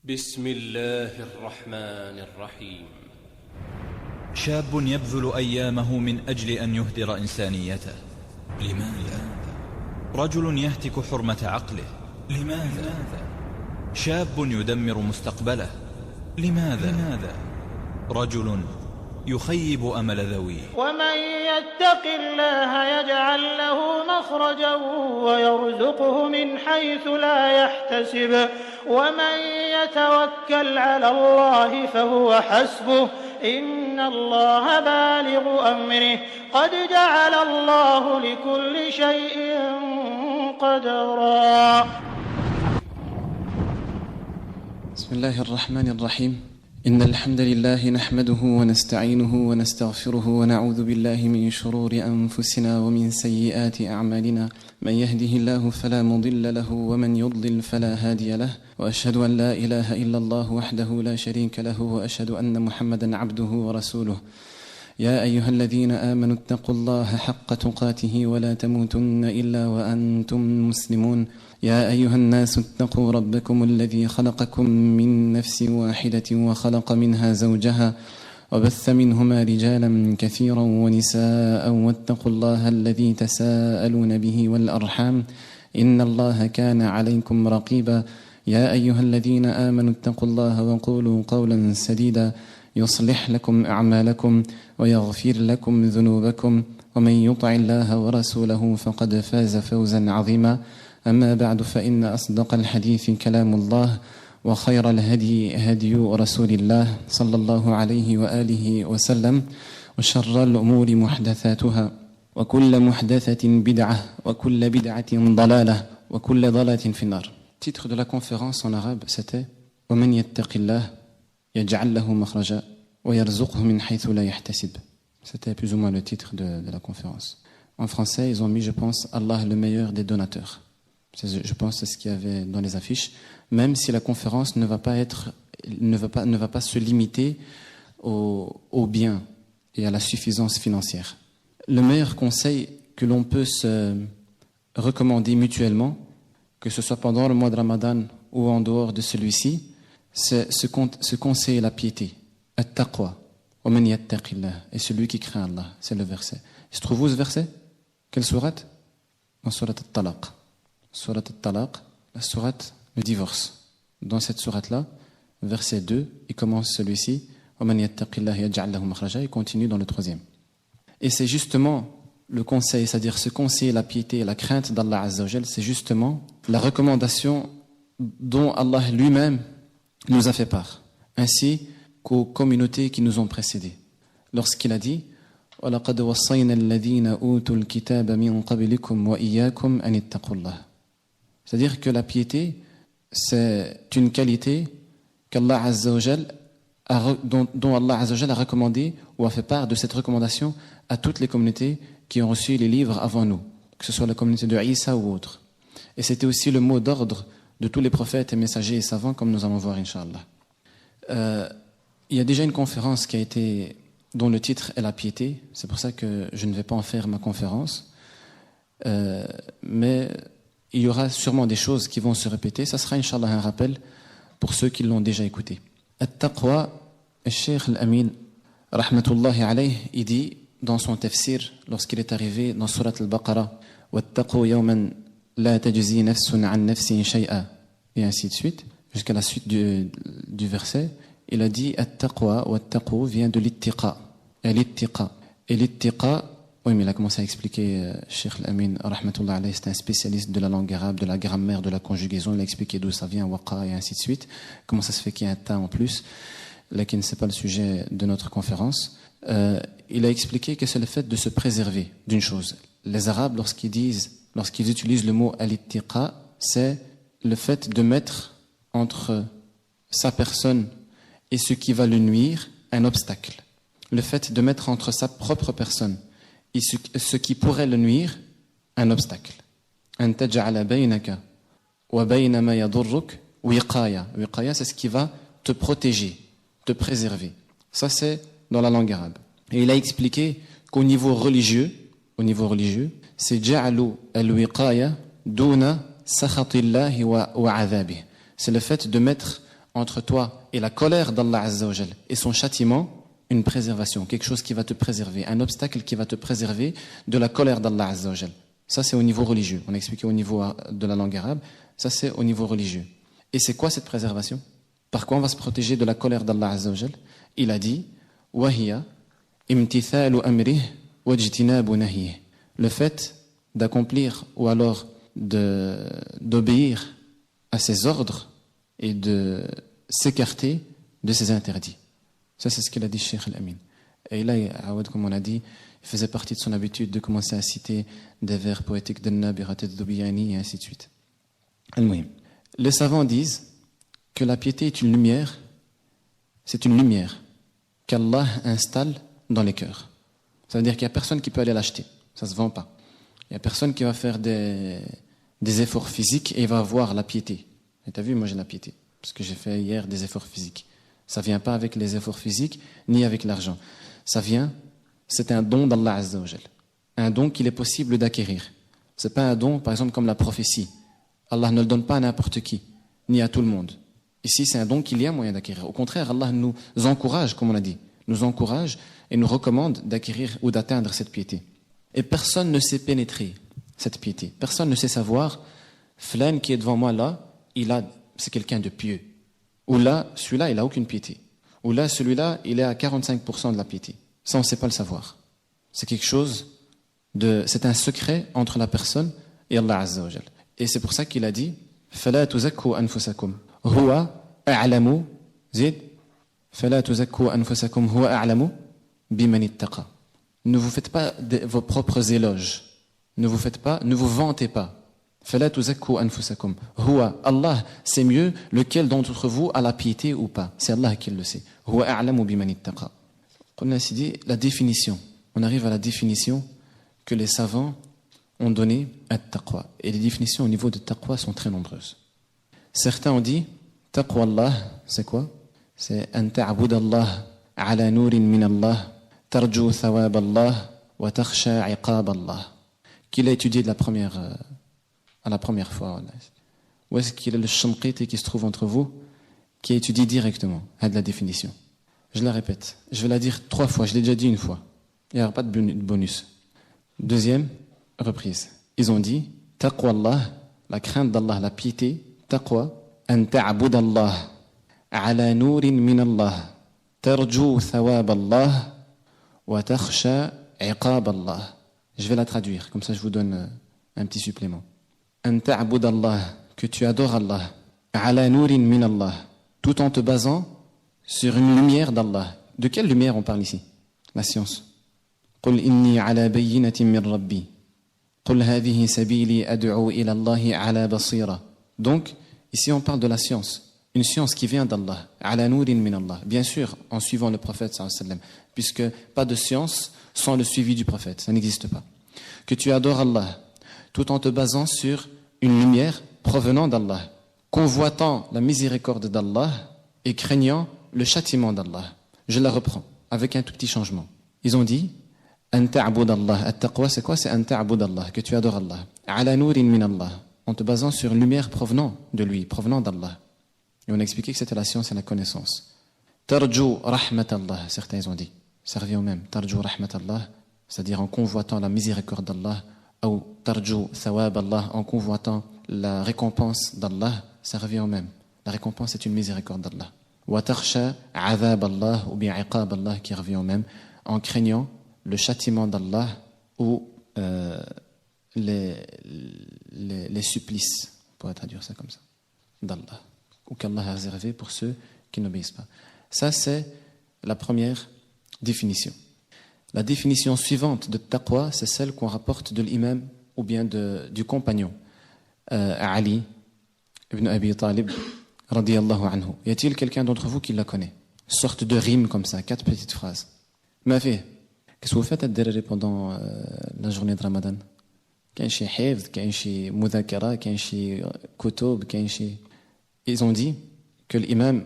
بسم الله الرحمن الرحيم. شاب يبذل أيامه من أجل أن يهدر إنسانيته. لماذا؟ رجل يهتك حرمة عقله. لماذا؟ شاب يدمر مستقبله. لماذا؟ رجل يخيب أمل ذويه. ومن يتق الله يجعل له مخرجا ويرزقه من حيث لا يحتسب ومن يتوكل على الله فهو حسبه إن الله بالغ أمره قد جعل الله لكل شيء قدرا. بسم الله الرحمن الرحيم. إن الحمد لله نحمده ونستعينه ونستغفره ونعوذ بالله من شرور أنفسنا ومن سيئات أعمالنا من يهده الله فلا مضل له ومن يضلل فلا هادي له وأشهد أن لا إله إلا الله وحده لا شريك له وأشهد أن محمدا عبده ورسوله. يا أيها الذين آمنوا اتقوا الله حق تقاته ولا تموتن إلا وأنتم مسلمون. يا أيها الناس اتقوا ربكم الذي خلقكم من نفس واحدة وخلق منها زوجها وبث منهما رجالا كثيرا ونساء واتقوا الله الذي تساءلون به والأرحام إن الله كان عليكم رقيبا. يا أيها الذين آمنوا اتقوا الله وقولوا قولا سديدا يصلح لكم أعمالكم ويغفر لكم ذنوبكم ومن يطع الله ورسوله فقد فاز فوزا عظيما. أما بعد فإن أصدق الحديث كلام الله وخير الهدي هدي رسول الله صلى الله عليه وآله وسلم وشر الأمور محدثاتها وكل محدثة بدعة وكل بدعة ضلالة وكل ضلالة في النار. Titre de la conférence en arabe c'était ومن يتق الله يجعل له مخرجا ويرزقه من حيث لا يحتسب. C'était plus ou moins le titre de la conférence. En français, ils ont mis, je pense, Allah le meilleur des donateurs. Je pense que c'est ce qu'il y avait dans les affiches, même si la conférence ne va pas se limiter au bien et à la suffisance financière. Le meilleur conseil que l'on peut se recommander mutuellement, que ce soit pendant le mois de Ramadan ou en dehors de celui-ci, c'est se conseiller la piété. At-taqwa. Wa man yattaqillah. Et celui qui craint Allah. C'est le verset. Il se trouve où ce verset? Quelle sourate? Dans sourate At-Talaq. Sourate At-Talaq, la sourate le divorce. Dans cette sourate-là, verset 2, il commence celui-ci. Wa man yattaqillah yaj'al lahu makhraja. Il continue dans le troisième. Et c'est justement le conseil, c'est-à-dire se conseiller la piété et la crainte d'Allah Azza wa Jal, c'est justement la recommandation dont Allah lui-même nous a fait part, ainsi qu'aux communautés qui nous ont précédés. Lorsqu'il a dit وَلَقَدْ وَصَّيْنَا الَّذِينَ أُوتُوا الْكِتَابَ مِنْ قَبْلِكُمْ وَإِيَّاكُمْ أَنِ اتَّقُوا اللَّهَ. C'est-à-dire que la piété, c'est une qualité qu'Allah Azza wa Jal dont Allah Azza wa Jal a recommandé ou a fait part de cette recommandation à toutes les communautés qui ont reçu les livres avant nous, que ce soit la communauté de Isa ou autre. Et c'était aussi le mot d'ordre de tous les prophètes et messagers et savants, comme nous allons voir, Inch'Allah. Il y a déjà une conférence dont le titre est la piété. C'est pour ça que je ne vais pas en faire ma conférence. Mais il y aura sûrement des choses qui vont se répéter. Ça sera, Inch'Allah, un rappel pour ceux qui l'ont déjà écouté. At-Taqwa, le Cheikh Al-Amin, rahmatullahi alayh, il dit dans son tafsir, lorsqu'il est arrivé dans Surat Al-Baqarah, وَاتَّقُوا يَوْمًا لا تجزي نفس عن نفس شيئا, et ainsi de suite, jusqu'à la suite du verset, il a dit At-taqwa, wa at-taqu vient de l'ittiqa. Et l'ittiqa. Et l'ittiqa, oui, mais il a commencé à expliquer, Cheikh Al-Amin, rahmatullah alayhi, c'est un spécialiste de la langue arabe, de la grammaire, de la conjugaison, il a expliqué d'où ça vient, waqa, et ainsi de suite. Comment ça se fait qu'il y a un ta en plus, laquelle c'est pas le sujet de notre conférence. Il a expliqué que c'est le fait de se préserver d'une chose. Les Arabes, lorsqu'ils utilisent le mot al-ittiqa, c'est le fait de mettre entre sa personne et ce qui va le nuire un obstacle. Le fait de mettre entre sa propre personne et ce qui pourrait le nuire un obstacle. An taj'ala baynaka wa bayna ma yadurruk wiqaya. Wiqaya, c'est ce qui va te protéger, te préserver. Ça, c'est dans la langue arabe. Et il a expliqué qu'au niveau religieux, c'est ja'alu al-wiqaya duna sakhatillahi wa adhabih. C'est le fait de mettre entre toi et la colère d'Allah Azza wa Jal et son châtiment, une préservation, quelque chose qui va te préserver, un obstacle qui va te préserver de la colère d'Allah Azza wa Jal. Ça, c'est au niveau religieux. On a expliqué au niveau de la langue arabe. Ça, c'est au niveau religieux. Et c'est quoi cette préservation? Par quoi on va se protéger de la colère d'Allah Azza wa Jal? Il a dit وَهِيَ امْتِثَالُ أَمْرِهِ وَاجْتِنَابُ نَهْيِهِ. Le fait d'accomplir ou alors d'obéir à ses ordres et de s'écarter de ses interdits. Ça, c'est ce qu'il a dit Cheikh Al-Amin. Et là, Aouad, comme on a dit, il faisait partie de son habitude de commencer à citer des vers poétiques de Nabirat al-Dubiyani et ainsi de suite. Al-Muhim. Les savants disent que la piété est une lumière, c'est une lumière qu'Allah installe dans les cœurs. Ça veut dire qu'il n'y a personne qui peut aller l'acheter. Ça ne se vend pas. Il n'y a personne qui va faire des efforts physiques et il va avoir la piété. Et tu as vu, moi j'ai la piété, parce que j'ai fait hier des efforts physiques. Ça ne vient pas avec les efforts physiques, ni avec l'argent. Ça vient, c'est un don d'Allah Azza wa Jal. Un don qu'il est possible d'acquérir. Ce n'est pas un don, par exemple, comme la prophétie. Allah ne le donne pas à n'importe qui, ni à tout le monde. Ici, c'est un don qu'il y a moyen d'acquérir. Au contraire, Allah nous encourage, comme on a dit, nous encourage et nous recommande d'acquérir ou d'atteindre cette piété. Et personne ne sait pénétrer cette piété. Personne ne sait savoir, Flan qui est devant moi là, c'est quelqu'un de pieux. Ou là, celui-là, il n'a aucune piété. Ou là, celui-là, il est à 45% de la piété. Ça, on ne sait pas le savoir. C'est quelque chose c'est un secret entre la personne et Allah Azza wa Jal. Et c'est pour ça qu'il a dit فَلَا تُزَكُّوا أَنفُسَكُمْ هُوَ أَعْلَمُ زِيد فَلَا تُزَكُّوا أَنفُسَكُمْ هُوَ أَعْلَمُ بِمَنِ اتَّقَى. Ne vous faites pas vos propres éloges. Ne vous vantez pas. فَلَا تُزَكُّوا أَنفُسَكُمْ هُوَ Allah, c'est mieux lequel d'entre vous a la piété ou pas. C'est Allah qui le sait. هُوَ أَعْلَمُ بِمَنِ اتَّقَى. On a dit la définition. On arrive à la définition que les savants ont donnée à taqwa. Et les définitions au niveau de taqwa sont très nombreuses. Certains ont dit taqwa Allah, c'est quoi? C'est an ta'bud Allah ala nurin min Allah tarju thawab Allah wa takhsha iqab Allah. Qui l'a étudié à la première fois? Ou est-ce qu'il y a le Shamqiti qui se trouve entre vous qui a étudié directement à de la définition? Je la répète, je vais la dire 3 fois, je l'ai déjà dit une fois. Il n'y aura pas de bonus. Deuxième reprise. Ils ont dit taqwa Allah, la crainte d'Allah, la piété. Taqwa an ta'bud Allah ala nurin min Allah tarju thawab Allah wa takhsha iqab Allah. Je vais la traduire, comme ça je vous donne un petit supplément. An ta'bud Allah, que tu adores Allah, ala nurin min Allah, tout en te basant sur une lumière d'Allah. De quelle lumière on parle ici? La science. قل إني على بينة من ربي قل هذه سبيلي أدعو إلى الله على بصيرة. Donc ici on parle de la science, une science qui vient d'Allah, على نور من Allah, bien sûr en suivant le prophète sallallahu alayhi wa sallam, puisque pas de science sans le suivi du prophète, ça n'existe pas. Que tu adores Allah tout en te basant sur une lumière provenant d'Allah, convoitant la miséricorde d'Allah et craignant le châtiment d'Allah. Je la reprends avec un tout petit changement. Ils ont dit an ta'bud Allah. At-taqwa, c'est quoi? C'est an ta'bud Allah, que tu adores Allah. Ala nurin min Allah, en te basant sur une lumière provenant de lui, provenant d'Allah. Et on a expliqué que c'était la science et la connaissance. Tarju rahmat Allah, certains ils ont dit. Ça revient au même. Tarju rahmat Allah, c'est-à-dire en convoitant la miséricorde d'Allah, ou tarju thawab Allah, en convoitant la récompense d'Allah, ça revient au même. La récompense est une miséricorde d'Allah. Wa takhsha azab Allah, ou bien iqab Allah, qui revient au même, en craignant le châtiment d'Allah ou les supplices, on pourrait traduire ça comme ça, d'Allah, ou qu'Allah a réservé pour ceux qui n'obéissent pas. Ça, c'est la première définition. La définition suivante de taqwa, c'est celle qu'on rapporte de l'imam ou bien du compagnon Ali ibn Abi Talib radiyallahu anhu. Y a-t-il quelqu'un d'entre vous qui la connaît? Sorte de rime comme ça, 4 petites phrases. Ma fille, qu'est-ce que vous faites à Derere pendant la journée de Ramadan? Qu'il y a un hifz, qu'il y a un mudhakara, qu'il y a un kutub, qu'il y a un... Ils ont dit que l'imam,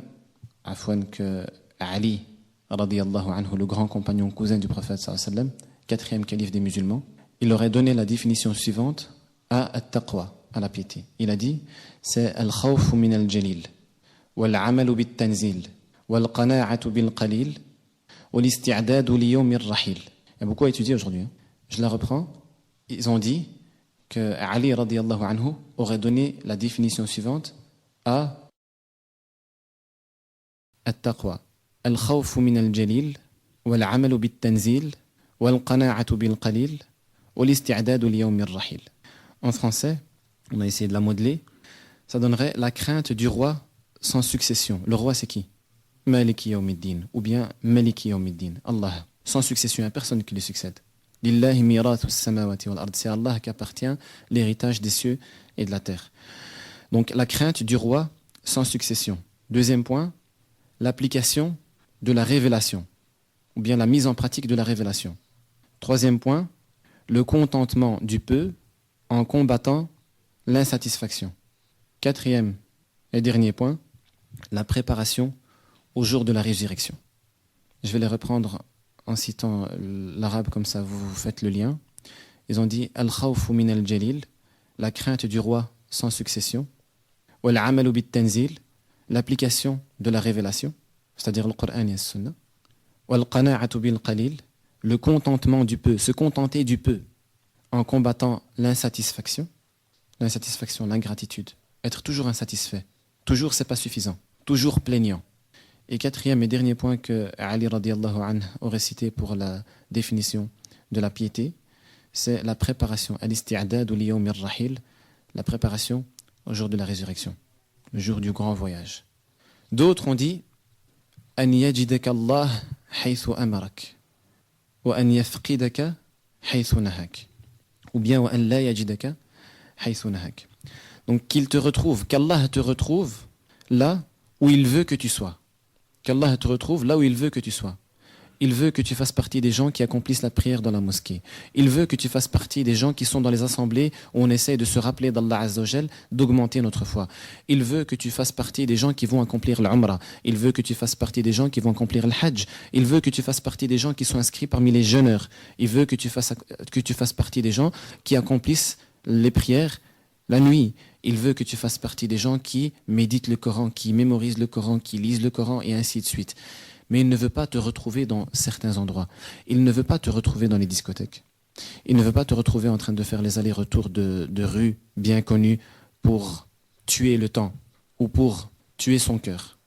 que Ali, radiyallahu anhu, le grand compagnon cousin du prophète sallallahu alayhi wa sallam, 4e calife des musulmans, il aurait donné la définition suivante à at-taqwa, à la piété. Il a dit, c'est al-khawf min al-jalil, والعمل بالتنزيل والقناعة بالقليل والاستعداد ليوم الرحيل. Il y a beaucoup à étudier aujourd'hui. Je la reprends. Ils ont dit que Ali radiyallahu anhu aurait donné la définition suivante à التقوى الخوف من الجليل والعمل بالتنزيل والقناعة بالقليل والاستعداد ليوم الرحيل. En français, on a essayé de la modeler, ça donnerait la crainte du roi sans succession. Le roi c'est qui? Maliki Yawmiddin, ou bien Maliki Yawmiddin, Allah, sans succession, il n'y a personne qui lui succède. Lillahi mirathus samawati wal ard, c'est Allah qui appartient l'héritage des cieux et de la terre. Donc la crainte du roi sans succession. Deuxième point, l'application de la révélation, ou bien la mise en pratique de la révélation. Troisième point, le contentement du peu en combattant l'insatisfaction. Quatrième et dernier point, la préparation au jour de la résurrection. Je vais les reprendre en citant l'arabe, comme ça vous faites le lien. Ils ont dit Al-khawfu min al-jalil, la crainte du roi sans succession. Wal-amalu bit-tanzil, l'application de la révélation, c'est-à-dire le Coran et la Sunna. Wal-qana'atu bil-qalil, le contentement du peu, se contenter du peu en combattant l'insatisfaction. L'insatisfaction, l'ingratitude. Être toujours insatisfait. Toujours c'est pas suffisant. Toujours plaignant. Et quatrième et dernier point que Ali radiyallahu anhu aurait cité pour la définition de la piété, c'est la préparation, al-isti'dad li yawm ar-rahil, la préparation au jour de la résurrection, le jour du grand voyage. D'autres ont dit an yajidaka Allah haythu amarak wa an yafqidaka haythu nahak, ou bien wa an la yajidaka haythu nahak. Donc qu'il te retrouve, qu'Allah te retrouve là où il veut que tu sois. Qu'Allah te retrouve là où il veut que tu sois. Il veut que tu fasses partie des gens qui accomplissent la prière dans la mosquée. Il veut que tu fasses partie des gens qui sont dans les assemblées où on essaie de se rappeler d'Allah Azza wa Jal, d'augmenter notre foi. Il veut que tu fasses partie des gens qui vont accomplir l'Umrah. Il veut que tu fasses partie des gens qui vont accomplir le Hajj. Il veut que tu fasses partie des gens qui sont inscrits parmi les jeûneurs. Il veut que tu fasses partie des gens qui accomplissent les prières la nuit. Il veut que tu fasses partie des gens qui méditent le Coran, qui mémorisent le Coran, qui lisent le Coran et ainsi de suite. Mais il ne veut pas te retrouver dans certains endroits. Il ne veut pas te retrouver dans les discothèques. Il ne veut pas te retrouver en train de faire les allers-retours de rues bien connues pour tuer le temps ou pour tuer son cœur.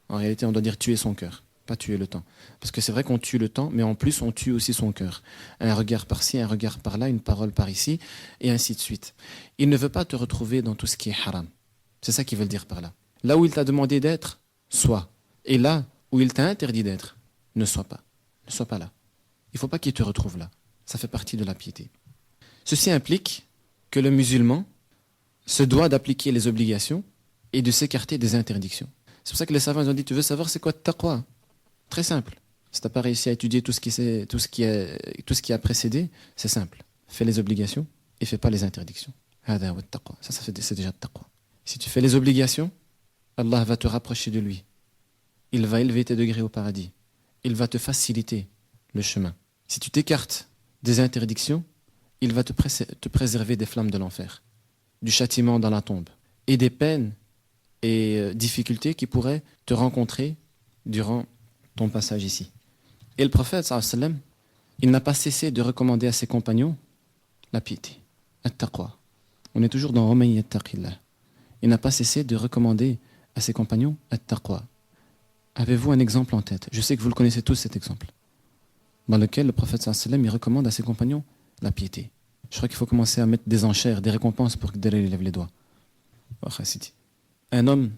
En réalité, on doit dire tuer son cœur, pas tuer le temps. Parce que c'est vrai qu'on tue le temps, mais en plus, on tue aussi son cœur. Un regard par-ci, un regard par-là, une parole par-ici, et ainsi de suite. Il ne veut pas te retrouver dans tout ce qui est haram. C'est ça qu'il veut dire par là. Là où il t'a demandé d'être, sois. Et là où il t'a interdit d'être, ne sois pas. Ne sois pas là. Il ne faut pas qu'il te retrouve là. Ça fait partie de la piété. Ceci implique que le musulman se doit d'appliquer les obligations et de s'écarter des interdictions. C'est pour ça que les savants ont dit, tu veux savoir c'est quoi le taqwa? Très simple. Si tu n'as pas réussi à étudier tout ce qui a précédé, c'est simple. Fais les obligations et fais pas les interdictions. Ça c'est déjà le taqwa. Si tu fais les obligations, Allah va te rapprocher de lui. Il va élever tes degrés au paradis. Il va te faciliter le chemin. Si tu t'écartes des interdictions, il va te préserver des flammes de l'enfer, du châtiment dans la tombe et des peines et difficultés qui pourraient te rencontrer durant ton passage ici. Et le prophète, sallallahu alayhi wa sallam, il n'a pas cessé de recommander à ses compagnons la piété, at-taqwa. On est toujours dans Waman yattaqillah. Il n'a pas cessé de recommander à ses compagnons at-taqwa. Avez-vous un exemple en tête? Je sais que vous le connaissez tous, cet exemple, dans lequel le prophète sallallahu alayhi wa sallam, il recommande à ses compagnons la piété. Je crois qu'il faut commencer à mettre des enchères, des récompenses pour que Dalil lève les doigts. Un homme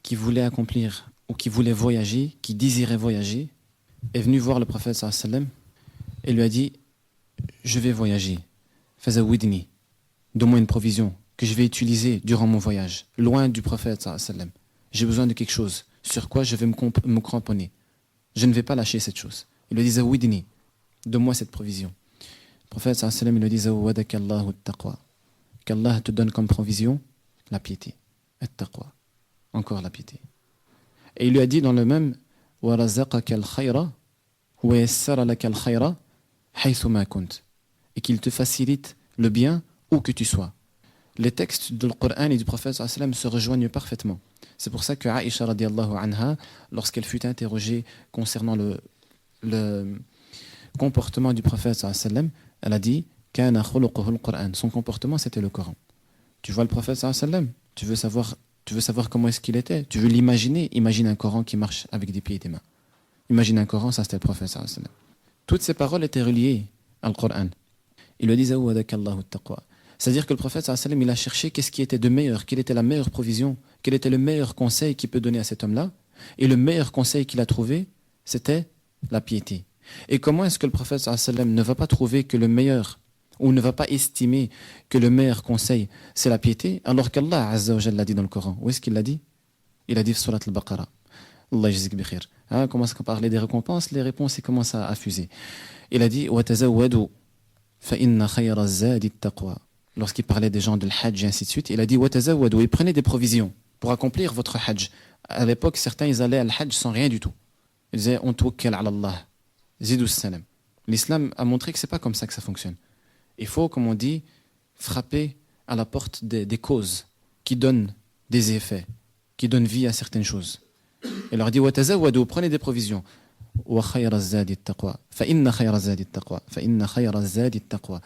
qui voulait accomplir ou qui voulait voyager, qui désirait voyager, est venu voir le prophète sallallahu alayhi wa sallam et lui a dit: je vais voyager, fazawidni, donne-moi une provision que je vais utiliser durant mon voyage, loin du prophète sallallahu alayhi wa sallam. J'ai besoin de quelque chose sur quoi je vais me cramponner. Je ne vais pas lâcher cette chose. Il lui dit: zawidni, donne-moi cette provision. Le prophète sallallahu alayhi wa sallam lui dit: zawadakallahu at-taqwa, qu'Allah te donne comme provision la piété, at-taqwa, encore la piété. Et il lui a dit dans le même: et qu'il te facilite le bien où que tu sois. Les textes du Coran et du prophète sallallahu alayhi wa sallam se rejoignent parfaitement. C'est pour ça que Aïcha radiallahu anha, lorsqu'elle fut interrogée concernant le comportement du prophète sallallahu alayhi wa sallam, elle a dit Kana khuluquhu al-Qur'an. Son comportement, c'était le Coran. Tu vois le prophète sallallahu alayhi wa sallam, tu veux savoir comment est-ce qu'il était, tu veux l'imaginer. Imagine un Coran qui marche avec des pieds et des mains. Imagine un Coran, ça c'était le prophète sallallahu alayhi wa sallam. Toutes ces paroles étaient reliées au Coran. Il lui disait c'est-à-dire que le prophète sallallahu alayhi wa sallam, il a cherché qu'est-ce qui était de meilleur, quelle était la meilleure provision, quel était le meilleur conseil qu'il peut donner à cet homme-là. Et le meilleur conseil qu'il a trouvé, c'était la piété. Et comment est-ce que le prophète sallallahu alayhi wa sallam ne va pas trouver que le meilleur, ou ne va pas estimer que le meilleur conseil, c'est la piété, alors qu'Allah Azza wa Jalla l'a dit dans le Coran. Où est-ce qu'il l'a dit? Il a dit sur Surat al-Baqarah. Allah yajzik bi khir. On commence à parler des récompenses, les réponses commencent à fuser. Il a dit وَتَزَوَّدُوا فَإِنَّ خَيْرَ الزَّادِ التَّقْوَى. Lorsqu'il parlait des gens de l'Hajj et ainsi de suite, il a dit وَتَزَوَّدُوا, et prenez des provisions pour accomplir votre Hajj. À l'époque, certains ils allaient à l'Hajj sans rien du tout. Ils disaient on tawakkal ala Allah. Zidus salam. L'islam a montré que c'est pas comme ça que ça fonctionne. Il faut, comme on dit, frapper à la porte des causes qui donnent des effets, qui donnent vie à certaines choses. Il leur dit وَتَزَوَّدُوا, prenez des provisions. وَخَيْرَ الزَّادِ التَّقْوَى فَإِنَّ خَيْرَ الزَّادِ التَّقْوَى فَإِنَّ خَيْرَ الزَّادِ التَّقْوَى.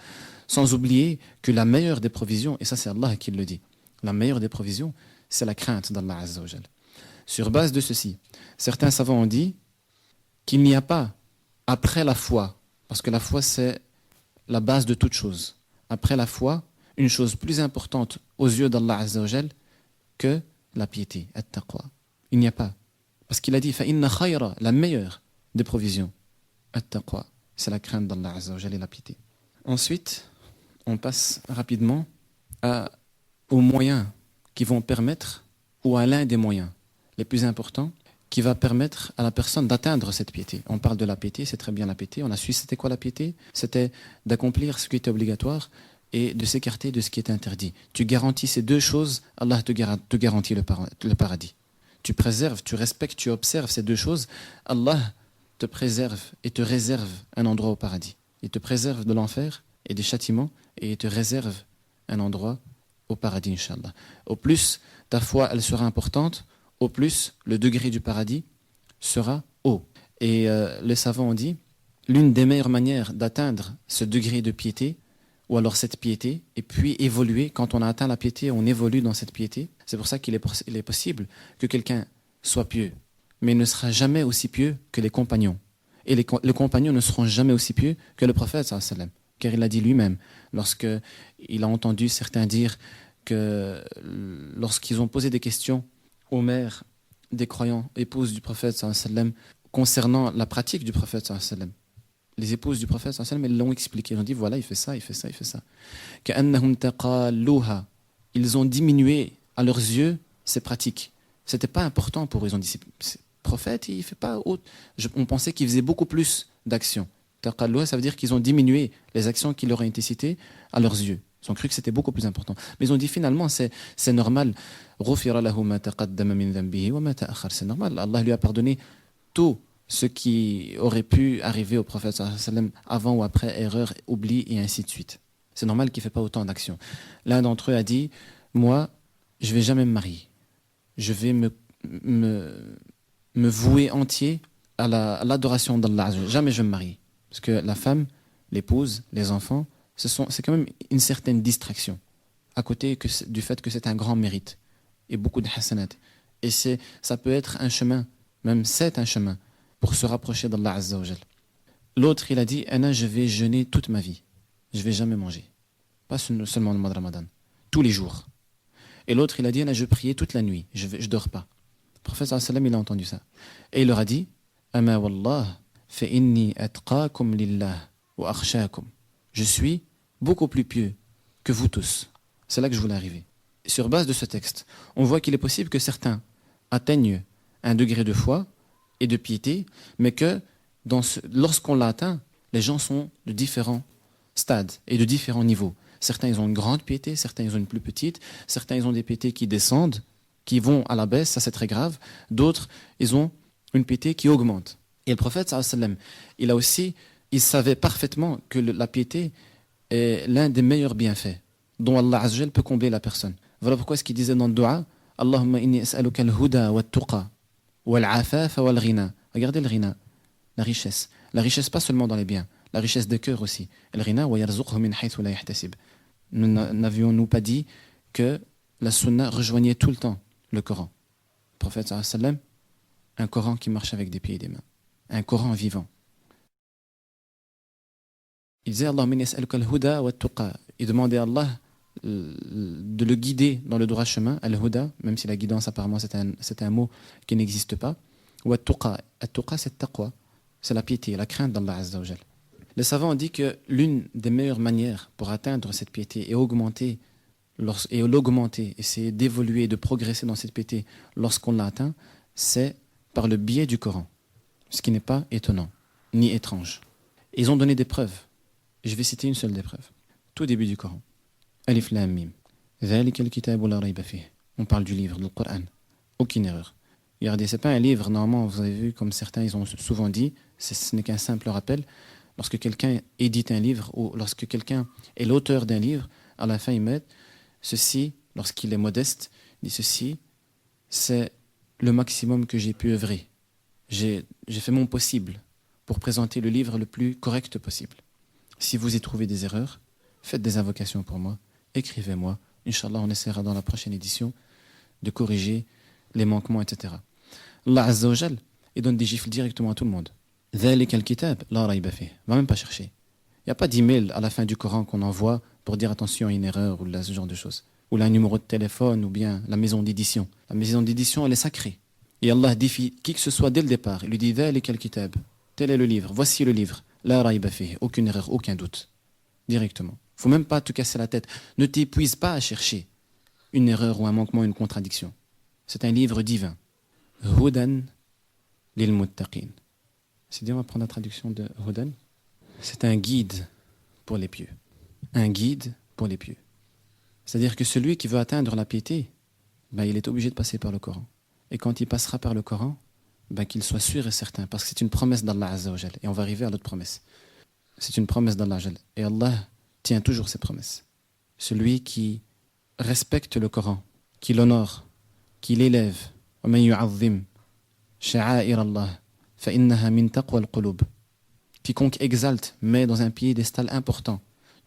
Sans oublier que la meilleure des provisions, et ça c'est Allah qui le dit, la meilleure des provisions, c'est la crainte d'Allah Azza wa Jal. Sur base de ceci, certains savants ont dit qu'il n'y a pas, après la foi, parce que la foi c'est la base de toute chose, après la foi, une chose plus importante aux yeux d'Allah Azza wa Jal que la piété, at-taqwa. Il n'y a pas. Parce qu'il a dit فَإِنَّ خَيْرَ, la meilleure des provisions, at-taqwa, c'est la crainte d'Allah Azza wa Jal et la piété. Ensuite, on passe rapidement aux moyens qui vont permettre, ou à l'un des moyens les plus importants, qui va permettre à la personne d'atteindre cette piété. On parle de la piété, c'est très bien la piété. On a su c'était quoi la piété? C'était d'accomplir ce qui était obligatoire et de s'écarter de ce qui était interdit. Tu garantis ces deux choses, Allah te garantit le paradis. Tu préserves, tu respectes, tu observes ces deux choses, Allah te préserve et te réserve un endroit au paradis. Il te préserve de l'enfer et des châtiments et il te réserve un endroit au paradis, Inch'Allah. Au plus ta foi elle sera importante, au plus le degré du paradis sera haut. Et les savants ont dit, l'une des meilleures manières d'atteindre ce degré de piété, ou alors cette piété, et puis évoluer, quand on a atteint la piété, on évolue dans cette piété. C'est pour ça qu'il est possible que quelqu'un soit pieux, mais il ne sera jamais aussi pieux que les compagnons. Et les compagnons ne seront jamais aussi pieux que le prophète, sallallahu alayhi wa sallam. Car il a dit lui-même, lorsqu'il a entendu certains dire que lorsqu'ils ont posé des questions aux mères des croyants, épouses du prophète sallallahu alayhi wa sallam, concernant la pratique du prophète sallallahu alayhi wa sallam, les épouses du prophète sallallahu alayhi wa sallam, elles l'ont expliqué, ils ont dit voilà, il fait ça, il fait ça, il fait ça. كأنهم تقالوها. Ils ont diminué à leurs yeux ces pratiques. C'était pas important pour eux. Ils ont dit c'est prophète, il fait pas autre. On pensait qu'il faisait beaucoup plus d'actions. Taqalluha, ça veut dire qu'ils ont diminué les actions qui leur ont été citées à leurs yeux. Ils ont cru que c'était beaucoup plus important. Mais ils ont dit finalement c'est normal. غُفِرَ لَهُ مَا تَقَدَّمَ مِنْ ذَنْبِهِ وَمَا تَأَخَّرَ. C'est normal. Allah lui a pardonné tout ce qui aurait pu arriver au prophète sallallahu alayhi wa sallam avant ou après, erreur, oubli et ainsi de suite. C'est normal qu'il ne fait pas autant d'actions. L'un d'entre eux a dit moi, je ne vais jamais me marier. Je vais me vouer entier à l'adoration d'Allah. Jamais je vais me marier. Parce que la femme, l'épouse, les enfants, c'est quand même une certaine distraction, à côté du fait que c'est un grand mérite et beaucoup de hasanat. Et ça peut être un chemin, même c'est un chemin, pour se rapprocher d'Allah Azza wa Jal. L'autre, il a dit Ana, je vais jeûner toute ma vie. Je ne vais jamais manger. Pas seulement le mois de Ramadan. Tous les jours. Et l'autre, il a dit Ana, je priais toute la nuit. Je ne dors pas. Le prophète sallallahu alayhi wa sallam, il a entendu ça. Et il leur a dit Ama wallah, fa inni atqakum lillah wa akhshakum. Je suis beaucoup plus pieux que vous tous. C'est là que je voulais arriver. Sur base de ce texte, on voit qu'il est possible que certains atteignent un degré de foi et de piété, mais que lorsqu'on l'a atteint, les gens sont de différents stades et de différents niveaux. Certains, ils ont une grande piété, certains, ils ont une plus petite, certains, ils ont des piétés qui descendent, qui vont à la baisse, ça c'est très grave. D'autres, ils ont une piété qui augmente. Et le prophète, sallallahu alayhi wa sallam, il savait parfaitement que la piété est l'un des meilleurs bienfaits dont Allah Azza wa Jal peut combler la personne. Voilà pourquoi ce qu'il disait dans le dua, Allahumma inni as'aluka al-huda wa al-tuqa wa al-afafa wa al-ghina. Regardez le ghina, la richesse. La richesse pas seulement dans les biens, la richesse de cœur aussi. Al-ghina wa yarzuqhu min haythu la yahtasib. Nous n'avions-nous pas dit que la sunna rejoignait tout le temps le Coran? Le prophète sallallahu alayhi wa sallam, un Coran qui marche avec des pieds et des mains. Un Coran vivant. Il disait Allahumma inni as'aluka al-huda wa al-tuqa. Il demandait à Allah de le guider dans le droit chemin, al-huda, même si la guidance apparemment c'est un mot qui n'existe pas. Wa al-tuqa. Al-tuqa c'est taqwa, c'est la piété, la crainte d'Allah Azza wa Jal. Les savants ont dit que l'une des meilleures manières pour atteindre cette piété et l'augmenter, essayer d'évoluer, de progresser dans cette piété lorsqu'on l'a atteint, c'est par le biais du Coran. Ce qui n'est pas étonnant, ni étrange. Et ils ont donné des preuves. Je vais citer une seule des preuves. Tout début du Coran. Alif Lam Mim. Dhalika al-kitabu la rayba fihi. On parle du livre, du Coran. Aucune erreur. Regardez, c'est pas un livre, normalement, vous avez vu, comme certains ils ont souvent dit, ce n'est qu'un simple rappel. Lorsque quelqu'un édite un livre, ou lorsque quelqu'un est l'auteur d'un livre, à la fin il met ceci, lorsqu'il est modeste, il dit ceci, c'est le maximum que j'ai pu œuvrer. J'ai fait mon possible pour présenter le livre le plus correct possible. Si vous y trouvez des erreurs, faites des invocations pour moi, écrivez-moi. Inch'Allah, on essaiera dans la prochaine édition de corriger les manquements, etc. Allah Azza wa Jal, il donne des gifles directement à tout le monde. Dhalika al-kitab la rayba fihi. Va même pas chercher. Il n'y a pas d'email à la fin du Coran qu'on envoie pour dire attention à une erreur ou là, ce genre de choses. Ou là, un numéro de téléphone ou bien la maison d'édition. La maison d'édition, elle est sacrée. Et Allah défie qui que ce soit dès le départ. Il lui dit Dhalika al-kitab. Tel est le livre. Voici le livre. La rayba fihi. Aucune erreur, aucun doute. Directement. Il ne faut même pas te casser la tête. Ne t'épuise pas à chercher une erreur ou un manquement, une contradiction. C'est un livre divin. Hudan lil muttaqin. C'est dire, on va prendre la traduction de Hudan. C'est un guide pour les pieux. Un guide pour les pieux. C'est-à-dire que celui qui veut atteindre la piété, il est obligé de passer par le Coran. Et quand il passera par le Coran, qu'il soit sûr et certain, parce que c'est une promesse d'Allah Azza wa Jal. Et on va arriver à l'autre promesse. C'est une promesse d'Allah Azza wa Jal. Et Allah tient toujours ses promesses. Celui qui respecte le Coran, qui l'honore, qui l'élève, وَمَنْ يُعَظِّمْ شَعَائِرَ اللَّهِ فَإِنَّهَا مِنْ تَقْوَى الْقُلُوبِ. Quiconque exalte, met dans un piédestal important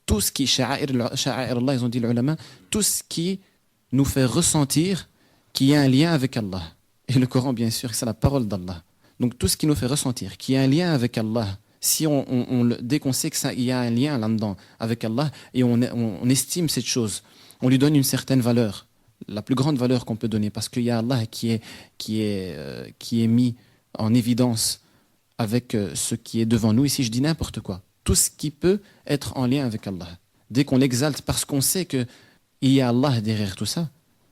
tout ce qui, sha'a'ir Allah, ils ont dit les ulama, tout ce qui nous fait ressentir qu'il y a un lien avec Allah. Et le Coran, bien sûr, c'est la parole d'Allah. Donc tout ce qui nous fait ressentir qu'il y a un lien avec Allah, si dès qu'on sait qu'il y a un lien là-dedans avec Allah, et on estime cette chose, on lui donne une certaine valeur, la plus grande valeur qu'on peut donner, parce qu'il y a Allah qui est mis en évidence avec ce qui est devant nous. Ici, je dis n'importe quoi. Tout ce qui peut être en lien avec Allah. Dès qu'on l'exalte parce qu'on sait qu'il y a Allah derrière tout ça,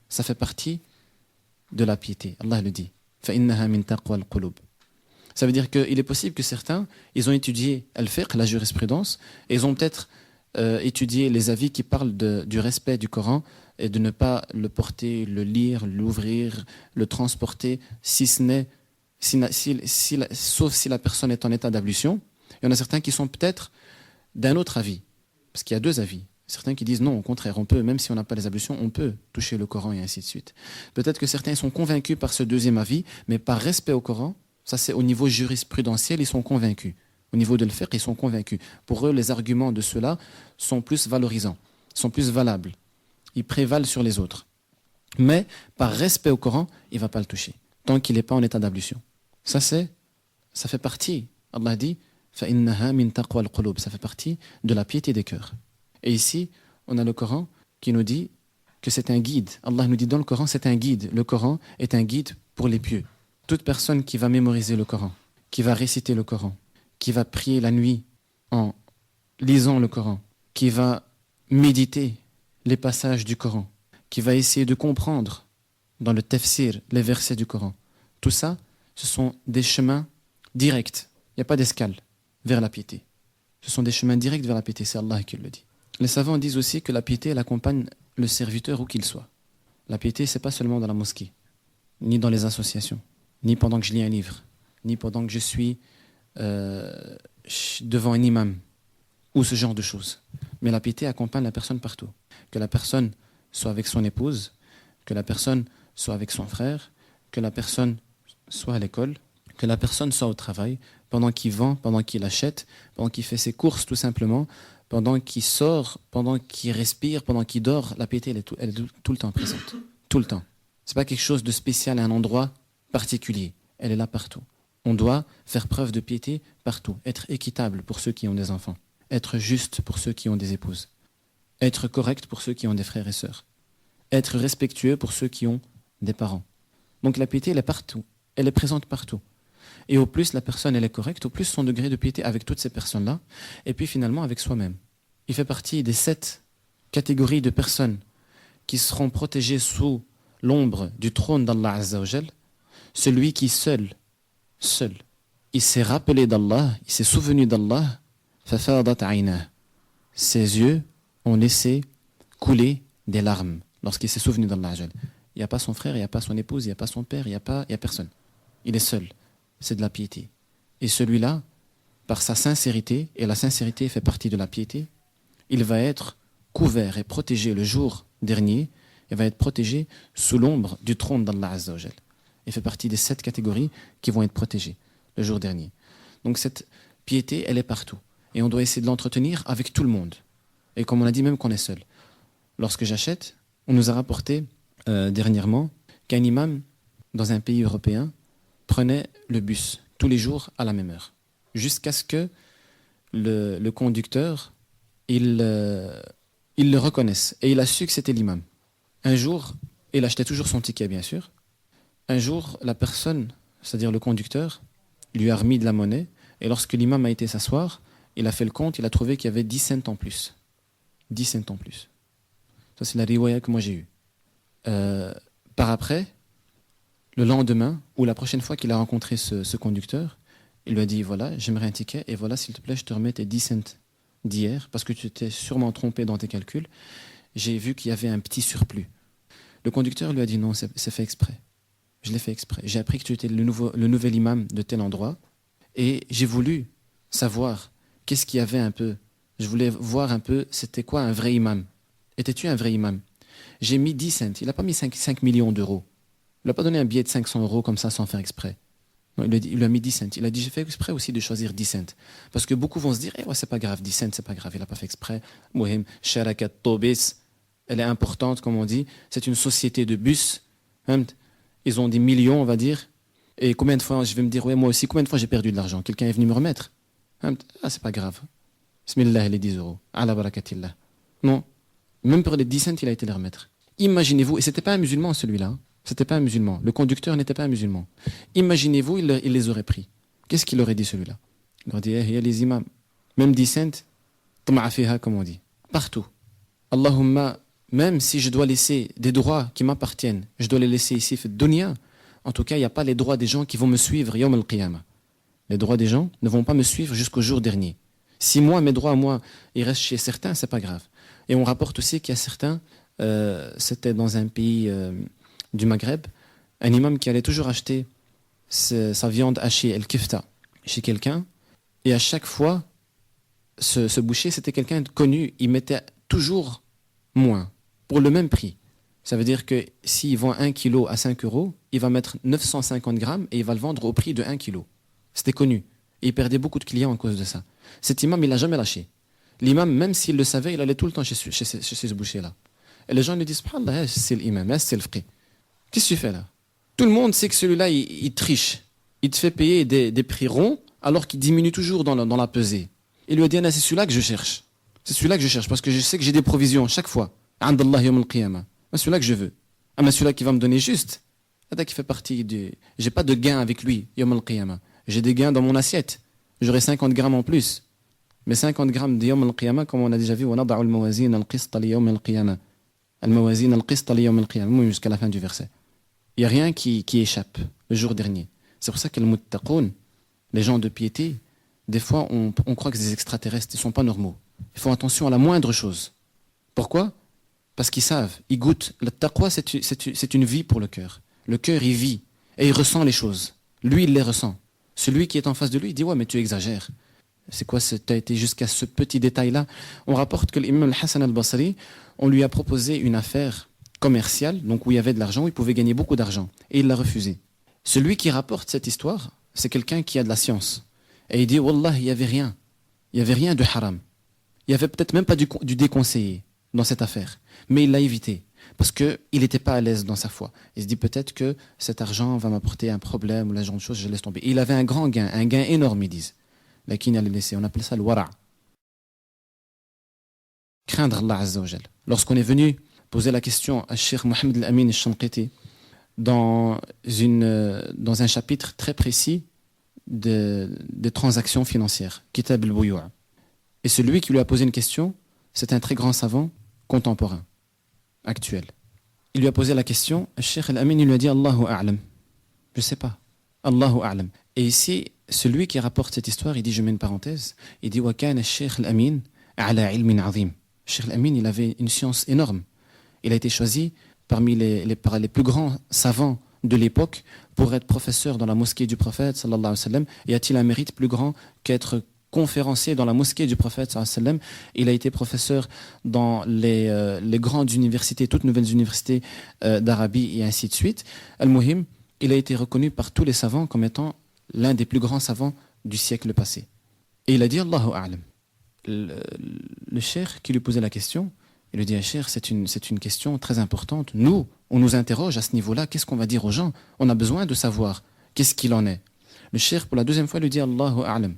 ça fait partie de la piété. Allah le dit. فَإِنَّهَا مِنْ تَقْوَى الْقُلُوبِ. Ça veut dire qu'il est possible que certains, ils ont étudié al-fiqh, la jurisprudence, et ils ont peut-être étudié les avis qui parlent du respect du Coran et de ne pas le porter, le lire, l'ouvrir, le transporter, sauf si la personne est en état d'ablution. Il y en a certains qui sont peut-être d'un autre avis, parce qu'il y a deux avis. Certains qui disent non, au contraire, on peut, même si on n'a pas les ablutions, on peut toucher le Coran et ainsi de suite. Peut-être que certains sont convaincus par ce deuxième avis, mais par respect au Coran, ça c'est au niveau jurisprudentiel, ils sont convaincus. Au niveau de le fiqh, ils sont convaincus. Pour eux, les arguments de ceux-là sont plus valorisants, sont plus valables. Ils prévalent sur les autres. Mais par respect au Coran, il ne va pas le toucher, tant qu'il n'est pas en état d'ablution. Ça fait partie, Allah dit, فَإِنَّهَا مِنْ تَقْوَى الْقُلُوبِ. Ça fait partie de la piété des cœurs. Et ici, on a le Coran qui nous dit que c'est un guide. Allah nous dit dans le Coran, c'est un guide. Le Coran est un guide pour les pieux. Toute personne qui va mémoriser le Coran, qui va réciter le Coran, qui va prier la nuit en lisant le Coran, qui va méditer les passages du Coran, qui va essayer de comprendre dans le tafsir les versets du Coran. Tout ça, ce sont des chemins directs. Il n'y a pas d'escale vers la piété. Ce sont des chemins directs vers la piété, c'est Allah qui le dit. Les savants disent aussi que la piété, elle accompagne le serviteur où qu'il soit. La piété, ce n'est pas seulement dans la mosquée, ni dans les associations, ni pendant que je lis un livre, ni pendant que je suis devant un imam, ou ce genre de choses. Mais la piété accompagne la personne partout. Que la personne soit avec son épouse, que la personne soit avec son frère, que la personne soit à l'école, que la personne soit au travail, pendant qu'il vend, pendant qu'il achète, pendant qu'il fait ses courses tout simplement, pendant qu'il sort, pendant qu'il respire, pendant qu'il dort, la piété elle est tout le temps présente. Tout le temps. Ce n'est pas quelque chose de spécial à un endroit particulier. Elle est là partout. On doit faire preuve de piété partout. Être équitable pour ceux qui ont des enfants. Être juste pour ceux qui ont des épouses. Être correct pour ceux qui ont des frères et sœurs. Être respectueux pour ceux qui ont des parents. Donc la piété, elle est partout. Elle est présente partout. Et au plus la personne elle est correcte, au plus son degré de piété avec toutes ces personnes-là, et puis finalement avec soi-même. Il fait partie des 7 catégories de personnes qui seront protégées sous l'ombre du trône d'Allah Azza wa Jal. Celui qui seul, il s'est rappelé d'Allah, il s'est souvenu d'Allah, fafadat aynah. Ses yeux ont laissé couler des larmes lorsqu'il s'est souvenu d'Allah Azza wa Jal. Il n'y a pas son frère, il n'y a pas son épouse, il n'y a pas son père, il n'y a personne. Il est seul. C'est de la piété. Et celui-là, par sa sincérité, et la sincérité fait partie de la piété, il va être couvert et protégé le jour dernier, il va être protégé sous l'ombre du trône d'Allah Azza wa Jal. Il fait partie des 7 catégories qui vont être protégées le jour dernier. Donc cette piété, elle est partout. Et on doit essayer de l'entretenir avec tout le monde. Et comme on a dit, même qu'on est seul. Lorsque j'achète, on nous a rapporté dernièrement qu'un imam, dans un pays européen, prenait le bus tous les jours à la même heure, jusqu'à ce que le conducteur il le reconnaisse. Et il a su que c'était l'imam. Un jour, il achetait toujours son ticket, bien sûr. Un jour, la personne, c'est-à-dire le conducteur, lui a remis de la monnaie. Et lorsque l'imam a été s'asseoir, il a fait le compte, il a trouvé qu'il y avait 10 cents en plus. 10 cents en plus. Ça, c'est la riwaya que moi j'ai eue. Par après, le lendemain, ou la prochaine fois qu'il a rencontré ce conducteur, il lui a dit, voilà, j'aimerais un ticket, et voilà, s'il te plaît, je te remets tes 10 cents d'hier, parce que tu t'es sûrement trompé dans tes calculs. J'ai vu qu'il y avait un petit surplus. Le conducteur lui a dit, non, c'est fait exprès. Je l'ai fait exprès. J'ai appris que tu étais le nouvel imam de tel endroit, et j'ai voulu savoir qu'est-ce qu'il y avait un peu. Je voulais voir un peu, c'était quoi un vrai imam. Étais-tu un vrai imam? J'ai mis 10 cents. Il n'a pas mis 5 millions d'euros. Il n'a pas donné un billet de 500 euros comme ça sans faire exprès. Non, il lui a mis 10 cents. Il a dit, j'ai fait exprès aussi de choisir 10 cents. Parce que beaucoup vont se dire, ouais, c'est pas grave, 10 cents, c'est pas grave, il n'a pas fait exprès. Mouhim, Sharakat Tobis, elle est importante, comme on dit. C'est une société de bus. Ils ont des millions, on va dire. Et combien de fois, je vais me dire, ouais, moi aussi, combien de fois j'ai perdu de l'argent? Quelqu'un est venu me remettre. Ah, c'est pas grave. Bismillah, les 10 euros. Ala barakatillah. Non. Même pour les 10 cents, il a été les remettre. Imaginez-vous, et c'était pas un musulman celui-là. C'était pas un musulman. Le conducteur n'était pas un musulman. Imaginez-vous, il les aurait pris. Qu'est-ce qu'il aurait dit celui-là? Il aurait dit, il y a les imams. Même 10 cents, tama'a fiha, comme on dit. Partout. Allahumma, même si je dois laisser des droits qui m'appartiennent, je dois les laisser ici, fait dunya. En tout cas, il n'y a pas les droits des gens qui vont me suivre, yawm al-qiyamah. Les droits des gens ne vont pas me suivre jusqu'au jour dernier. Si moi, mes droits, moi, ils restent chez certains, c'est pas grave. Et on rapporte aussi qu'il y a certains, c'était dans un pays du Maghreb, un imam qui allait toujours acheter sa viande hachée, el kifta, chez quelqu'un, et à chaque fois, ce boucher, c'était quelqu'un de connu, il mettait toujours moins, pour le même prix. Ça veut dire que s'il vend 1 kilo à 5 euros, il va mettre 950 grammes et il va le vendre au prix de 1 kilo. C'était connu. Et il perdait beaucoup de clients à cause de ça. Cet imam, il l'a jamais lâché. L'imam, même s'il le savait, il allait tout le temps chez ce boucher-là. Et les gens lui disent, subhanallah, c'est l'imam, c'est le frère. Qu'est-ce que tu fais là? Tout le monde sait que celui-là, il triche. Il te fait payer des prix ronds alors qu'il diminue toujours dans la pesée. Il lui a dit, c'est celui-là que je cherche. C'est celui-là que je cherche parce que je sais que j'ai des provisions chaque fois. Andallah yawm al-qiyamah. C'est celui-là que je veux. Mais celui-là qui va me donner juste, qui fait partie du... J'ai pas de gain avec lui, yawm al-qiyamah. J'ai des gains dans mon assiette. J'aurai 50 grammes en plus. Mais 50 grammes de yawm al-qiyamah, comme on a déjà vu, on a al-mawazin al-qist al-yawm al-qiyamah. Al-mawazin al-qist al-yawm al-qiyamah, jusqu'à la fin du verset. Il n'y a rien qui échappe le jour dernier. C'est pour ça que les muttaqoun, les gens de piété, des fois on croit que c'est des extraterrestres, ils ne sont pas normaux. Ils font attention à la moindre chose. Pourquoi? Parce qu'ils savent, ils goûtent. Le taqwa, c'est une vie pour le cœur. Le cœur, il vit et il ressent les choses. Lui, il les ressent. Celui qui est en face de lui, il dit, ouais, mais tu exagères. C'est quoi, tu as été jusqu'à ce petit détail-là? On rapporte que l'imam al-Hassan al-Basri, on lui a proposé une affaire commercial, donc où il y avait de l'argent, où il pouvait gagner beaucoup d'argent. Et il l'a refusé. Celui qui rapporte cette histoire, c'est quelqu'un qui a de la science. Et il dit, Wallah, il n'y avait rien. Il n'y avait rien de haram. Il n'y avait peut-être même pas du déconseillé dans cette affaire. Mais il l'a évité. Parce qu'il n'était pas à l'aise dans sa foi. Il se dit peut-être que cet argent va m'apporter un problème ou la genre de choses, je laisse tomber. Et il avait un gain énorme, ils disent. Lakin allait laisser. On appelle ça le wara'. Craindre Allah Azza wa Jal. Lorsqu'on est venu poser la question à Cheikh Mohamed Al-Amin Al-Shanqiti dans un chapitre très précis des transactions financières, Kitab al-Buyu'. Et celui qui lui a posé une question, c'est un très grand savant contemporain, actuel. Il lui a posé la question, Cheikh Al-Amin lui a dit Allahu A'lam. Je ne sais pas. Allahu A'lam. Et ici, celui qui rapporte cette histoire, il dit, je mets une parenthèse, il dit Wa kana Cheikh Al-Amin ala ilmin azim. Cheikh Al-Amin, il avait une science énorme. Il a été choisi parmi les plus grands savants de l'époque pour être professeur dans la mosquée du prophète sallallahu alayhi wa sallam. Y a-t-il un mérite plus grand qu'être conférencier dans la mosquée du prophète sallallahu alayhi wa sallam? Il a été professeur dans les grandes universités, toutes nouvelles universités d'Arabie et ainsi de suite. Al-Muhim, il a été reconnu par tous les savants comme étant l'un des plus grands savants du siècle passé. Et il a dit Allahu A'lam. Le cheikh qui lui posait la question, il lui dit, cheikh, c'est une question très importante. Nous, on nous interroge à ce niveau-là, qu'est-ce qu'on va dire aux gens? On a besoin de savoir qu'est-ce qu'il en est. Le cheikh, pour la deuxième fois, lui dit Allahu A'lam.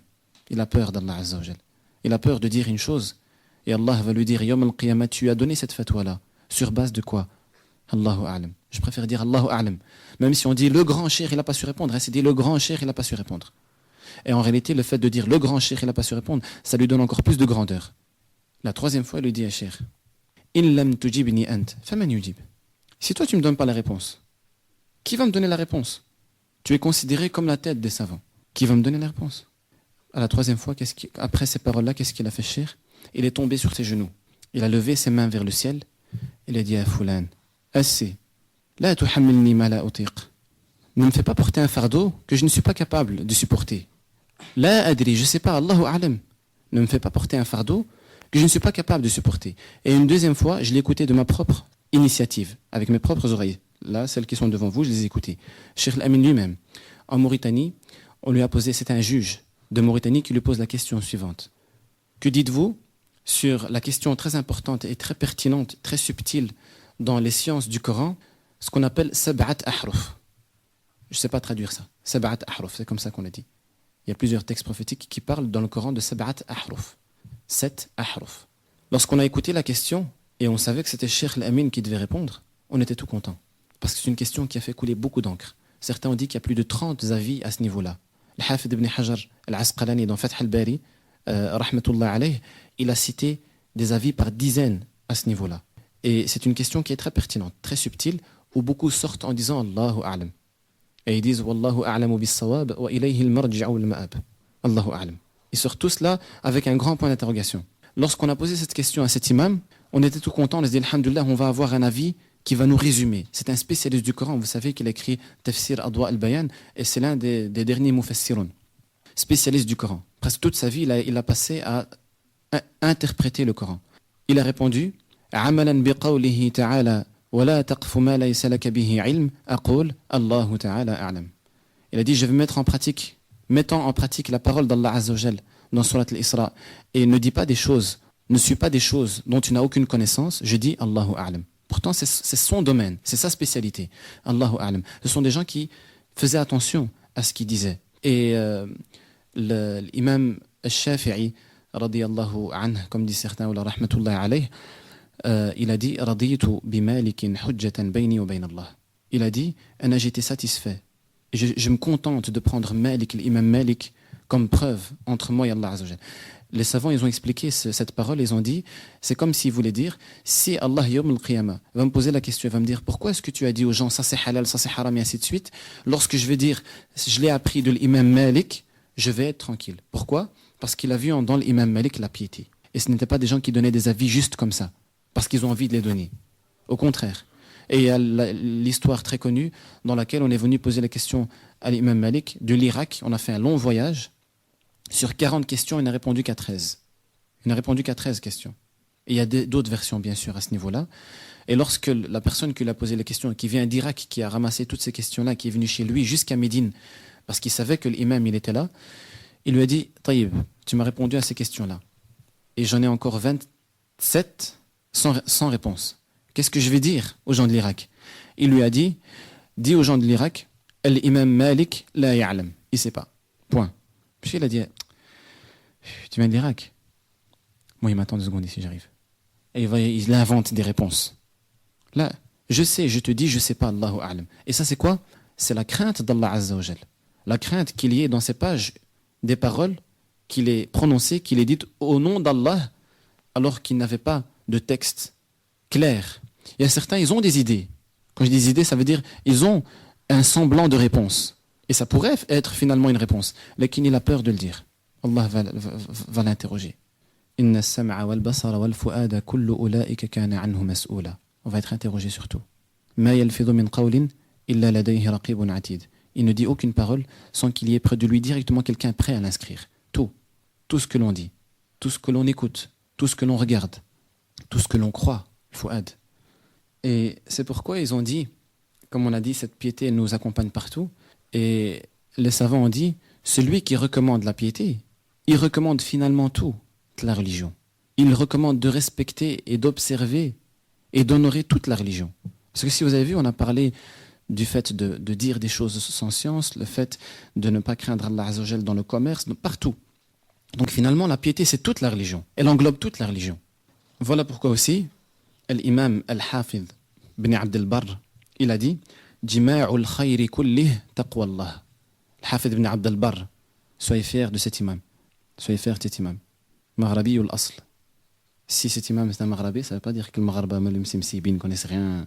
Il a peur d'Allah Azza wa Jal. Il a peur de dire une chose. Et Allah va lui dire, Yawm al-Qiyamah, tu as donné cette fatwa-là. Sur base de quoi? Allahu A'lam. Je préfère dire Allahu A'lam. Même si on dit le grand cheikh, il n'a pas su répondre. C'est dit le grand cheikh, il n'a pas su répondre. Et en réalité, le fait de dire le grand cheikh, il n'a pas su répondre, ça lui donne encore plus de grandeur. La troisième fois, il lui dit à cheikh, In lam tujibni ant, faman yujib. Si toi, tu ne me donnes pas la réponse, qui va me donner la réponse? Tu es considéré comme la tête des savants. Qui va me donner la réponse? À la troisième fois, après ces paroles-là, qu'est-ce qu'il a fait, cheikh? Il est tombé sur ses genoux. Il a levé ses mains vers le ciel. Il a dit à Fulan, assez. La tuhammilni ma la utiq. Ne me fais pas porter un fardeau que je ne suis pas capable de supporter. La adri, je ne sais pas, Allahu A'lam. Ne me fais pas porter un fardeau que je ne suis pas capable de supporter. Et une deuxième fois, je l'ai écouté de ma propre initiative, avec mes propres oreilles. Là, celles qui sont devant vous, je les ai écoutées. Cheikh Al-Amin lui-même, en Mauritanie, on lui a posé, c'est un juge de Mauritanie qui lui pose la question suivante. Que dites-vous sur la question très importante et très pertinente, très subtile dans les sciences du Coran, ce qu'on appelle sab'at ahruf? Je ne sais pas traduire ça. Sab'at ahruf, c'est comme ça qu'on a dit. Il y a plusieurs textes prophétiques qui parlent dans le Coran de sab'at ahruf. 7 ahruf. Lorsqu'on a écouté la question et on savait que c'était Cheikh Al-Amin qui devait répondre, on était tout content. Parce que c'est une question qui a fait couler beaucoup d'encre. Certains ont dit qu'il y a plus de 30 avis à ce niveau-là. Le Hafid ibn Hajar al-Asqalani dans Fath al-Bari, rahmatullah alayh, il a cité des avis par dizaines à ce niveau-là. Et c'est une question qui est très pertinente, très subtile, où beaucoup sortent en disant Allahu A'lam. Et ils disent Wallahu a'lamu bis-sawab wa ilayhi al-marji'u wal-ma'ab. Allahu A'lam. Ils sortent tous là avec un grand point d'interrogation. Lorsqu'on a posé cette question à cet imam, on était tout content, on a dit alhamdulillah, on va avoir un avis qui va nous résumer. C'est un spécialiste du Coran, vous savez qu'il a écrit Tafsir Adwa al-Bayan et c'est l'un des derniers mufassirun. Spécialiste du Coran. Presque toute sa vie, il a passé à interpréter le Coran. Il a répondu Amalan biqawlihi ta'ala wa la taqfu ma laysa laka bihi ilm aqul Allahu ta'ala a'lam. Il a dit je vais mettre en pratique, mettant en pratique la parole d'Allah Azza wa Jal dans Surat al-Isra et ne dis pas des choses, ne suis pas des choses dont tu n'as aucune connaissance, je dis Allahu a'lam. Pourtant c'est son domaine, c'est sa spécialité. Allahu a'lam. Ce sont des gens qui faisaient attention à ce qu'ils disaient. Et l'imam al-Shafi'i radiyallahu anhu, comme dit certains, ou la rahmatullah alayh, il a dit raditu bimalikin hujjatan bayni wa bayn Allah. Il a dit j'étais satisfait. Je me contente de prendre Malik, l'imam Malik, comme preuve entre moi et Allah Azza wa Jal. Les savants, ils ont expliqué cette parole, ils ont dit, c'est comme s'ils voulaient dire, si Allah Yawm al-Qiyamah va me poser la question, il va me dire, pourquoi est-ce que tu as dit aux gens, ça c'est halal, ça c'est haram, et ainsi de suite, lorsque je vais dire, je l'ai appris de l'imam Malik, je vais être tranquille. Pourquoi? Parce qu'il a vu dans l'imam Malik la piété. Et ce n'étaient pas des gens qui donnaient des avis juste comme ça, parce qu'ils ont envie de les donner. Au contraire. Et il y a l'histoire très connue dans laquelle on est venu poser la question à l'imam Malik de l'Irak. On a fait un long voyage. Sur 40 questions, il n'a répondu qu'à 13. Il n'a répondu qu'à 13 questions. Et il y a d'autres versions, bien sûr, à ce niveau-là. Et lorsque la personne qui lui a posé les questions, qui vient d'Irak, qui a ramassé toutes ces questions-là, qui est venu chez lui jusqu'à Médine, parce qu'il savait que l'imam, il était là, il lui a dit, Taïb, tu m'as répondu à ces questions-là. Et j'en ai encore 27 sans réponse. Qu'est-ce que je vais dire aux gens de l'Irak? Il lui a dit, dis aux gens de l'Irak, l'imam Malik la ya'lam. Il ne sait pas. Point. Puis il a dit, tu viens de l'Irak? Moi, il m'attend 2 secondes ici, j'arrive. Et il invente des réponses. Là, je sais, je te dis, je ne sais pas, Allahu a'lam. Et ça, c'est quoi? C'est la crainte d'Allah Azza wa Jal. La crainte qu'il y ait dans ces pages des paroles qu'il ait prononcées, qu'il ait dites au nom d'Allah, alors qu'il n'avait pas de texte clair. Il y a certains, ils ont des idées. Quand je dis idées, ça veut dire ils ont un semblant de réponse. Et ça pourrait être finalement une réponse. Mais il a peur de le dire. Allah va l'interroger. On va être interrogé sur tout. Il ne dit aucune parole sans qu'il y ait près de lui directement quelqu'un prêt à l'inscrire. Tout ce que l'on dit, tout ce que l'on écoute, tout ce que l'on regarde, tout ce que l'on croit, Fouad. Et c'est pourquoi ils ont dit, comme on a dit, cette piété elle nous accompagne partout. Et les savants ont dit, celui qui recommande la piété, il recommande finalement tout de la religion. Il recommande de respecter et d'observer et d'honorer toute la religion. Parce que si vous avez vu, on a parlé du fait de dire des choses sans science, le fait de ne pas craindre Allah Azza wa Jal dans le commerce, partout. Donc finalement, la piété, c'est toute la religion. Elle englobe toute la religion. Voilà pourquoi aussi, l'imam al-Hafidh ibn Abd al-Barr, il a dit Jima'ul khayri kullih taqwallah. Al-Hafidh ibn Abd al-Barr, soyez fiers de cet imam. Soyez fiers de cet imam. Maghrabi ou l'asl. Si cet imam est un Maghrabi, ça ne veut pas dire que le Maghraba ne connaissent rien.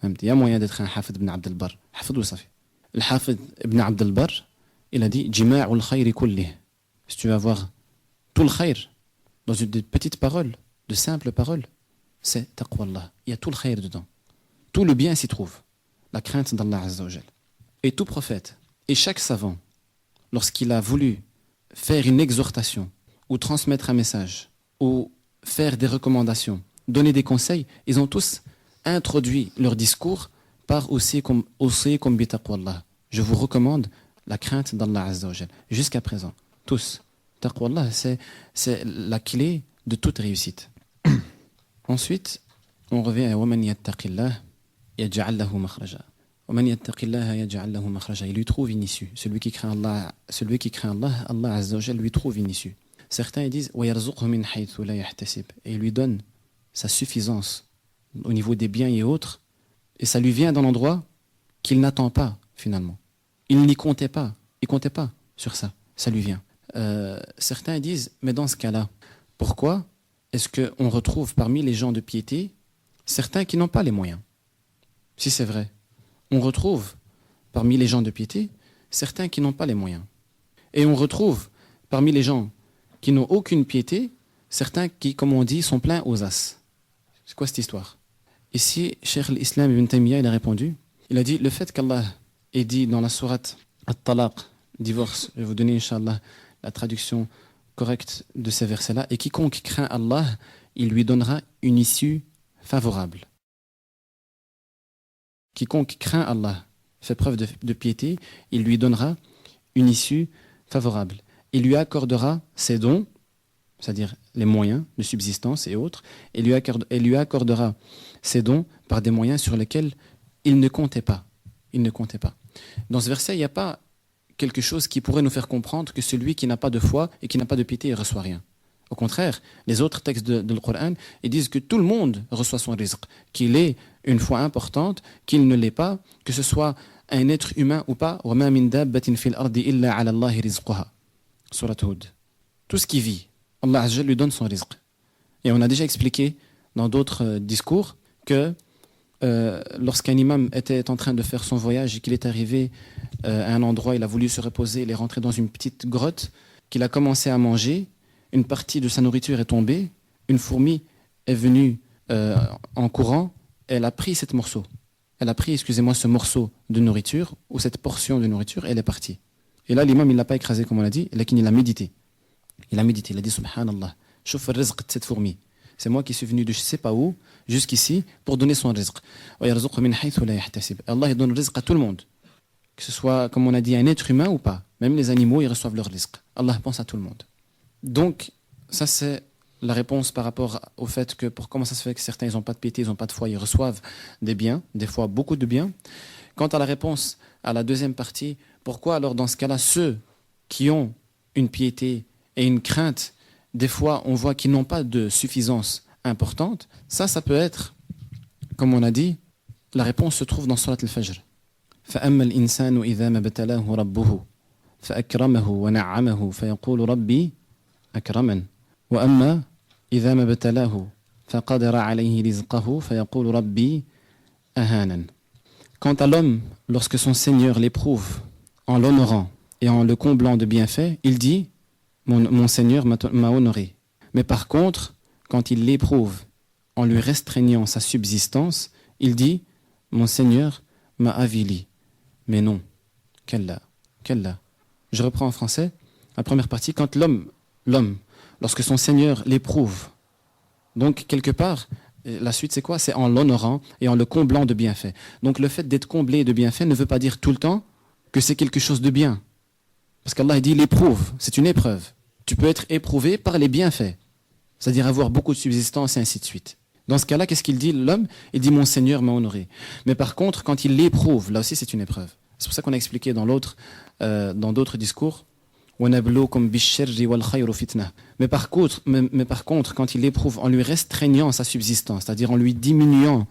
Il y a moyen d'être un Hafidh ibn Abd al-Barr. Hafidh ou Safi. Al-Hafidh ibn Abd al-Barr, il a dit Jima'ul khayri kullih. Si tu vas voir tout le khayr dans de petites paroles, de simples paroles, c'est taqwallah. Il y a tout le khayr dedans. Tout le bien s'y trouve. La crainte d'Allah Azza wa Jal. Et tout prophète, et chaque savant, lorsqu'il a voulu faire une exhortation, ou transmettre un message, ou faire des recommandations, donner des conseils, ils ont tous introduit leur discours par usikum bi taqwallah. Je vous recommande la crainte d'Allah Azza wa Jal. Jusqu'à présent, tous. Taqwallah, c'est la clé de toute réussite. Ensuite, on revient à وَمَنْ يَتَّقِ اللَّهَ يَجْعَلْ لَهُ مَخْرَجًا. وَمَنْ يَتَّقِ اللَّهَ يَجْعَلْ لَهُ مَخْرَجًا. Il lui trouve une issue. Celui qui craint Allah, Allah Azza wa Jal lui trouve une issue. Certains ils disent وَيَرْزُقْهُ مِنْ حَيْثُ لَا يَحْتَسِبْ. Et il lui donne sa suffisance au niveau des biens et autres, et ça lui vient d'un endroit qu'il n'attend pas finalement. Il n'y comptait pas. Il comptait pas sur ça. Ça lui vient. Certains disent, mais dans ce cas-là, pourquoi est-ce qu'on retrouve parmi les gens de piété certains qui n'ont pas les moyens? Si c'est vrai, on retrouve parmi les gens de piété certains qui n'ont pas les moyens. Et on retrouve parmi les gens qui n'ont aucune piété certains qui, comme on dit, sont pleins aux as. C'est quoi cette histoire? Ici, Cheikh l'Islam Ibn Taymiyyah, il a répondu, il a dit, le fait qu'Allah ait dit dans la sourate At-Talaq, divorce, je vais vous donner, Inch'Allah, la traduction correcte de ces versets-là. Et quiconque craint Allah, il lui donnera une issue favorable. Quiconque craint Allah, fait preuve de piété, il lui donnera une issue favorable. Il lui accordera ses dons, c'est-à-dire les moyens de subsistance et autres, et lui accordera ses dons par des moyens sur lesquels il ne comptait pas. Il ne comptait pas. Dans ce verset, il n'y a pas quelque chose qui pourrait nous faire comprendre que celui qui n'a pas de foi et qui n'a pas de piété ne reçoit rien. Au contraire, les autres textes de Coran, ils disent que tout le monde reçoit son rizq, qu'il ait une foi importante, qu'il ne l'ait pas, que ce soit un être humain ou pas. وَمَا مِن دَابَّةٍ فِي الْأَرْضِ إِلَّا عَلَى اللَّهِ رِزْقُهَا. Surat Hud. Tout ce qui vit, Allah Azza lui donne son rizq. Et on a déjà expliqué dans d'autres discours que lorsqu'un imam était en train de faire son voyage et qu'il est arrivé à un endroit, il a voulu se reposer, il est rentré dans une petite grotte, qu'il a commencé à manger, une partie de sa nourriture est tombée, une fourmi est venue en courant, elle a pris ce morceau de nourriture, ou cette portion de nourriture, elle est partie. Et là, l'imam, il ne l'a pas écrasé comme on l'a dit, il a médité. Il a médité, il a dit Subhanallah, chouf le rizq de cette fourmi. C'est moi qui suis venu de je ne sais pas où jusqu'ici pour donner son rizq. Allah il donne le rizq à tout le monde. Que ce soit, comme on a dit, un être humain ou pas. Même les animaux, ils reçoivent leur rizq. Allah pense à tout le monde. Donc, ça c'est la réponse par rapport au fait que comment ça se fait que certains ils n'ont pas de piété, ils n'ont pas de foi, ils reçoivent des biens, des fois beaucoup de biens. Quant à la réponse à la deuxième partie, pourquoi alors dans ce cas-là, ceux qui ont une piété et une crainte, des fois on voit qu'ils n'ont pas de suffisance importante, ça peut être, comme on a dit, la réponse se trouve dans Surat al-Fajr. فَأَمَّا الْإِنسَانُ إِذَا مَا ابْتَلَاهُ رَبُّهُ فَأَكْرَمَهُ وَنَعَّمَهُ فَيَقُولُ رَبِّي أَكْرَمَنِ وَأَمَّا إِذَا مَا ابْتَلَاهُ فَقَدَرَ عَلَيْهِ رِزْقَهُ فَيَقُولُ رَبِّي أَهَانَنِ. Quant à l'homme, lorsque son Seigneur l'éprouve en l'honorant et en le comblant de bienfaits, il dit « Mon Seigneur m'a honoré ». Mais par contre, quand il l'éprouve en lui restreignant sa subsistance, il dit « Mon Seigneur m'a avili ». Mais non, qu'Allah. Je reprends en français, la première partie, quand l'homme, lorsque son Seigneur l'éprouve, donc quelque part, la suite c'est quoi? C'est en l'honorant et en le comblant de bienfaits. Donc le fait d'être comblé de bienfaits ne veut pas dire tout le temps que c'est quelque chose de bien. Parce qu'Allah dit l'éprouve, c'est une épreuve. Tu peux être éprouvé par les bienfaits, c'est-à-dire avoir beaucoup de subsistance et ainsi de suite. Dans ce cas-là, qu'est-ce qu'il dit l'homme? Il dit mon Seigneur m'a honoré. Mais par contre, quand il l'éprouve, là aussi c'est une épreuve. C'est pour ça qu'on a expliqué dans d'autres discours. Mais par contre, quand il l'éprouve en lui restreignant sa subsistance, c'est-à-dire en lui diminuant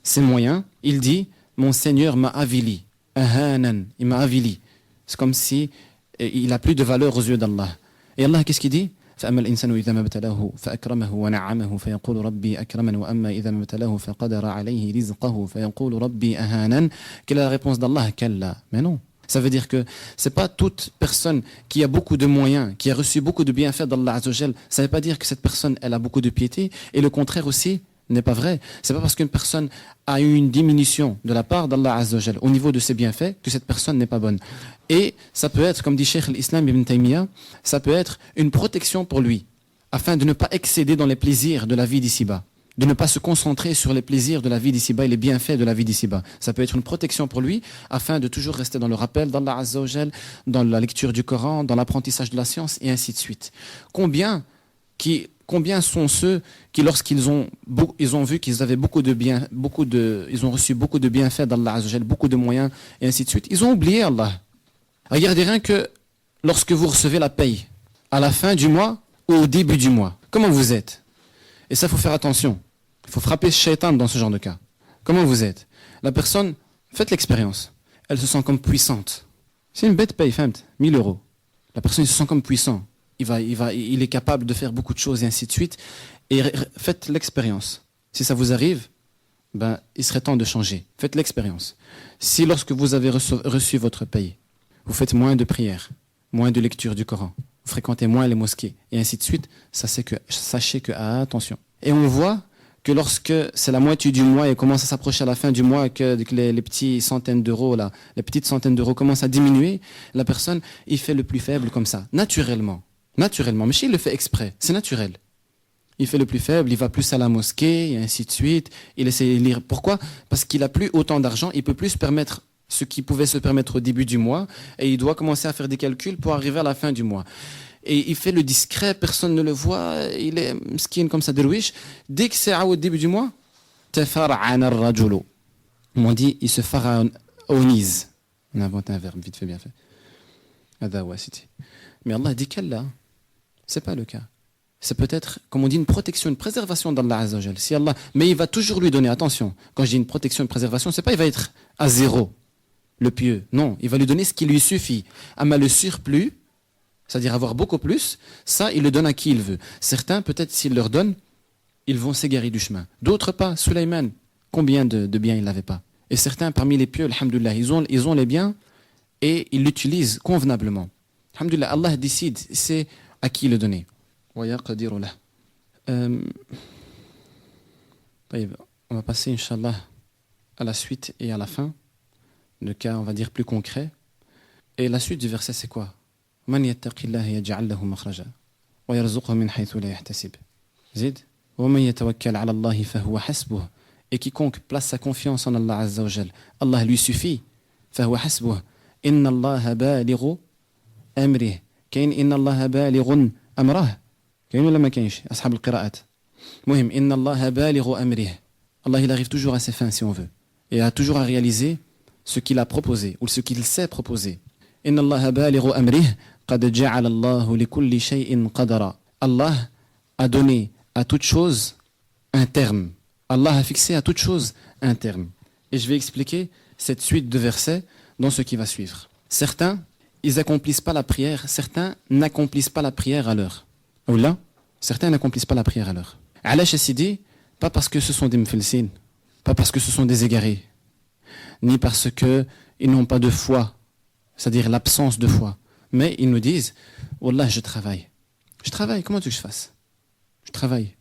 ses moyens, il dit mon Seigneur m'a avili. Il m'a avili. C'est comme si il n'a plus de valeur aux yeux d'Allah. Et Allah, qu'est-ce qu'il dit? فأما الإنسان إذا ما ابتلاه فأكرمه ونعمه فيقول ربي أكرمن وأما إذا ما ابتلاه فقدر عليه رزقه فيقول ربي أهانن. Quelle est la réponse d'Allah? Kalla. Mais non. Ça veut dire que c'est pas toute personne qui a beaucoup de moyens, qui a reçu beaucoup de bienfaits d'Allah Azza wa Jal, ça veut pas dire que cette personne elle a beaucoup de piété, et le contraire aussi n'est pas vrai. C'est pas parce qu'une personne a eu une diminution de la part d'Allah Azza wa Jal au niveau de ses bienfaits que cette personne n'est pas bonne. Et ça peut être, comme dit Cheikh l'Islam Ibn Taymiyyah, ça peut être une protection pour lui, afin de ne pas excéder dans les plaisirs de la vie d'ici-bas, de ne pas se concentrer sur les plaisirs de la vie d'ici-bas et les bienfaits de la vie d'ici-bas. Ça peut être une protection pour lui, afin de toujours rester dans le rappel d'Allah Azza wa Jal, dans la lecture du Coran, dans l'apprentissage de la science, et ainsi de suite. Combien sont ceux qui, lorsqu'ils ont vu qu'ils avaient ils ont reçu beaucoup de bienfaits d'Allah Azza wa Jal, beaucoup de moyens, et ainsi de suite, ils ont oublié Allah. Regardez rien que lorsque vous recevez la paye, à la fin du mois ou au début du mois, comment vous êtes? Et ça, il faut faire attention. Il faut frapper shaitan dans ce genre de cas. Comment vous êtes? La personne, faites l'expérience. Elle se sent comme puissante. C'est une bête paye, 1000 €. La personne, il se sent comme puissant. Il est capable de faire beaucoup de choses et ainsi de suite. Et faites l'expérience. Si ça vous arrive, il serait temps de changer. Faites l'expérience. Si lorsque vous avez reçu votre paye, vous faites moins de prières, moins de lecture du Coran, vous fréquentez moins les mosquées, et ainsi de suite, sachez que attention. Et on voit que lorsque c'est la moitié du mois et commence à s'approcher à la fin du mois, que les petites centaines d'euros commencent à diminuer, la personne, il fait le plus faible comme ça, naturellement. Mais s'il le fait exprès, c'est naturel. Il fait le plus faible, il va plus à la mosquée, et ainsi de suite. Il essaie de lire. Pourquoi? Parce qu'il n'a plus autant d'argent, il peut plus se permettre ce qu'il pouvait se permettre au début du mois, et il doit commencer à faire des calculs pour arriver à la fin du mois. Et il fait le discret, personne ne le voit, il est mskin comme ça, derwish. Dès que c'est au début du mois, tafar'ana ar-rajulu. On dit, il se pharaonise. On invente un verbe, vite fait, bien fait. Mais Allah dit qu'Allah, c'est pas le cas. C'est peut-être, comme on dit, une protection, une préservation d'Allah Azza wa Jal. Si Allah, mais il va toujours lui donner, attention, quand je dis une protection, une préservation, c'est pas il va être à zéro, le pieux. Non, il va lui donner ce qui lui suffit. Ama le surplus, c'est-à-dire avoir beaucoup plus, ça, il le donne à qui il veut. Certains, peut-être, s'il leur donne, ils vont s'égarer du chemin. D'autres pas. Sulaiman, combien de biens il n'avait pas? Et certains, parmi les pieux, alhamdoulilah, ils ont les biens et ils l'utilisent convenablement. Alhamdoulilah, Allah décide, c'est à qui le donner. On va passer, Inch'Allah, à la suite et à la fin, le cas, on va dire, plus concret. Et la suite du verset, c'est quoi? Man yattaqillaha yaj'al lahu makhraja wa yarzuqhu min haythu la yahtasib. Zid وَمَن يَتَوَكَّلْ عَلَى اللَّهِ فَهُوَ حَسْبُهُ. Et quiconque place sa confiance en Allah Azza wa Jal, Allah lui suffit. فَهُوَ حَسْبُهُ. إِنَّ اللَّهَ بَالِغُ أَمْرِهِ. كاين إِنَّ اللَّهَ بَالِغٌ أَمْرَهُ. كاين ولا ما كاينش أصحاب القراءات. مهم إِنَّ اللَّهَ بَالِغُ أَمْرِهِ. Allah il arrive toujours à ses fins si on veut. Et a toujours à réaliser ce qu'il a proposé ou ce qu'il sait proposer. إِنَّ اللَّهَ بَالِغُ أَمْرِهِ قَدْ جَعَلَ اللَّهُ لِكُلِّ شَيْءٍ قَدَرًا. Allah a donné à toute chose un terme. Allah a fixé à toute chose un terme. Et je vais expliquer cette suite de versets dans ce qui va suivre. Certains, ils n'accomplissent pas la prière. Certains n'accomplissent pas la prière à l'heure. Ou là, certains n'accomplissent pas la prière à l'heure. Alash Sidi, pas parce que ce sont des mfilsines, pas parce que ce sont des égarés, ni parce qu'ils n'ont pas de foi, c'est-à-dire l'absence de foi. Mais ils nous disent, Wallah, je travaille. Je travaille, comment tu veux que je fasse? Je travaille.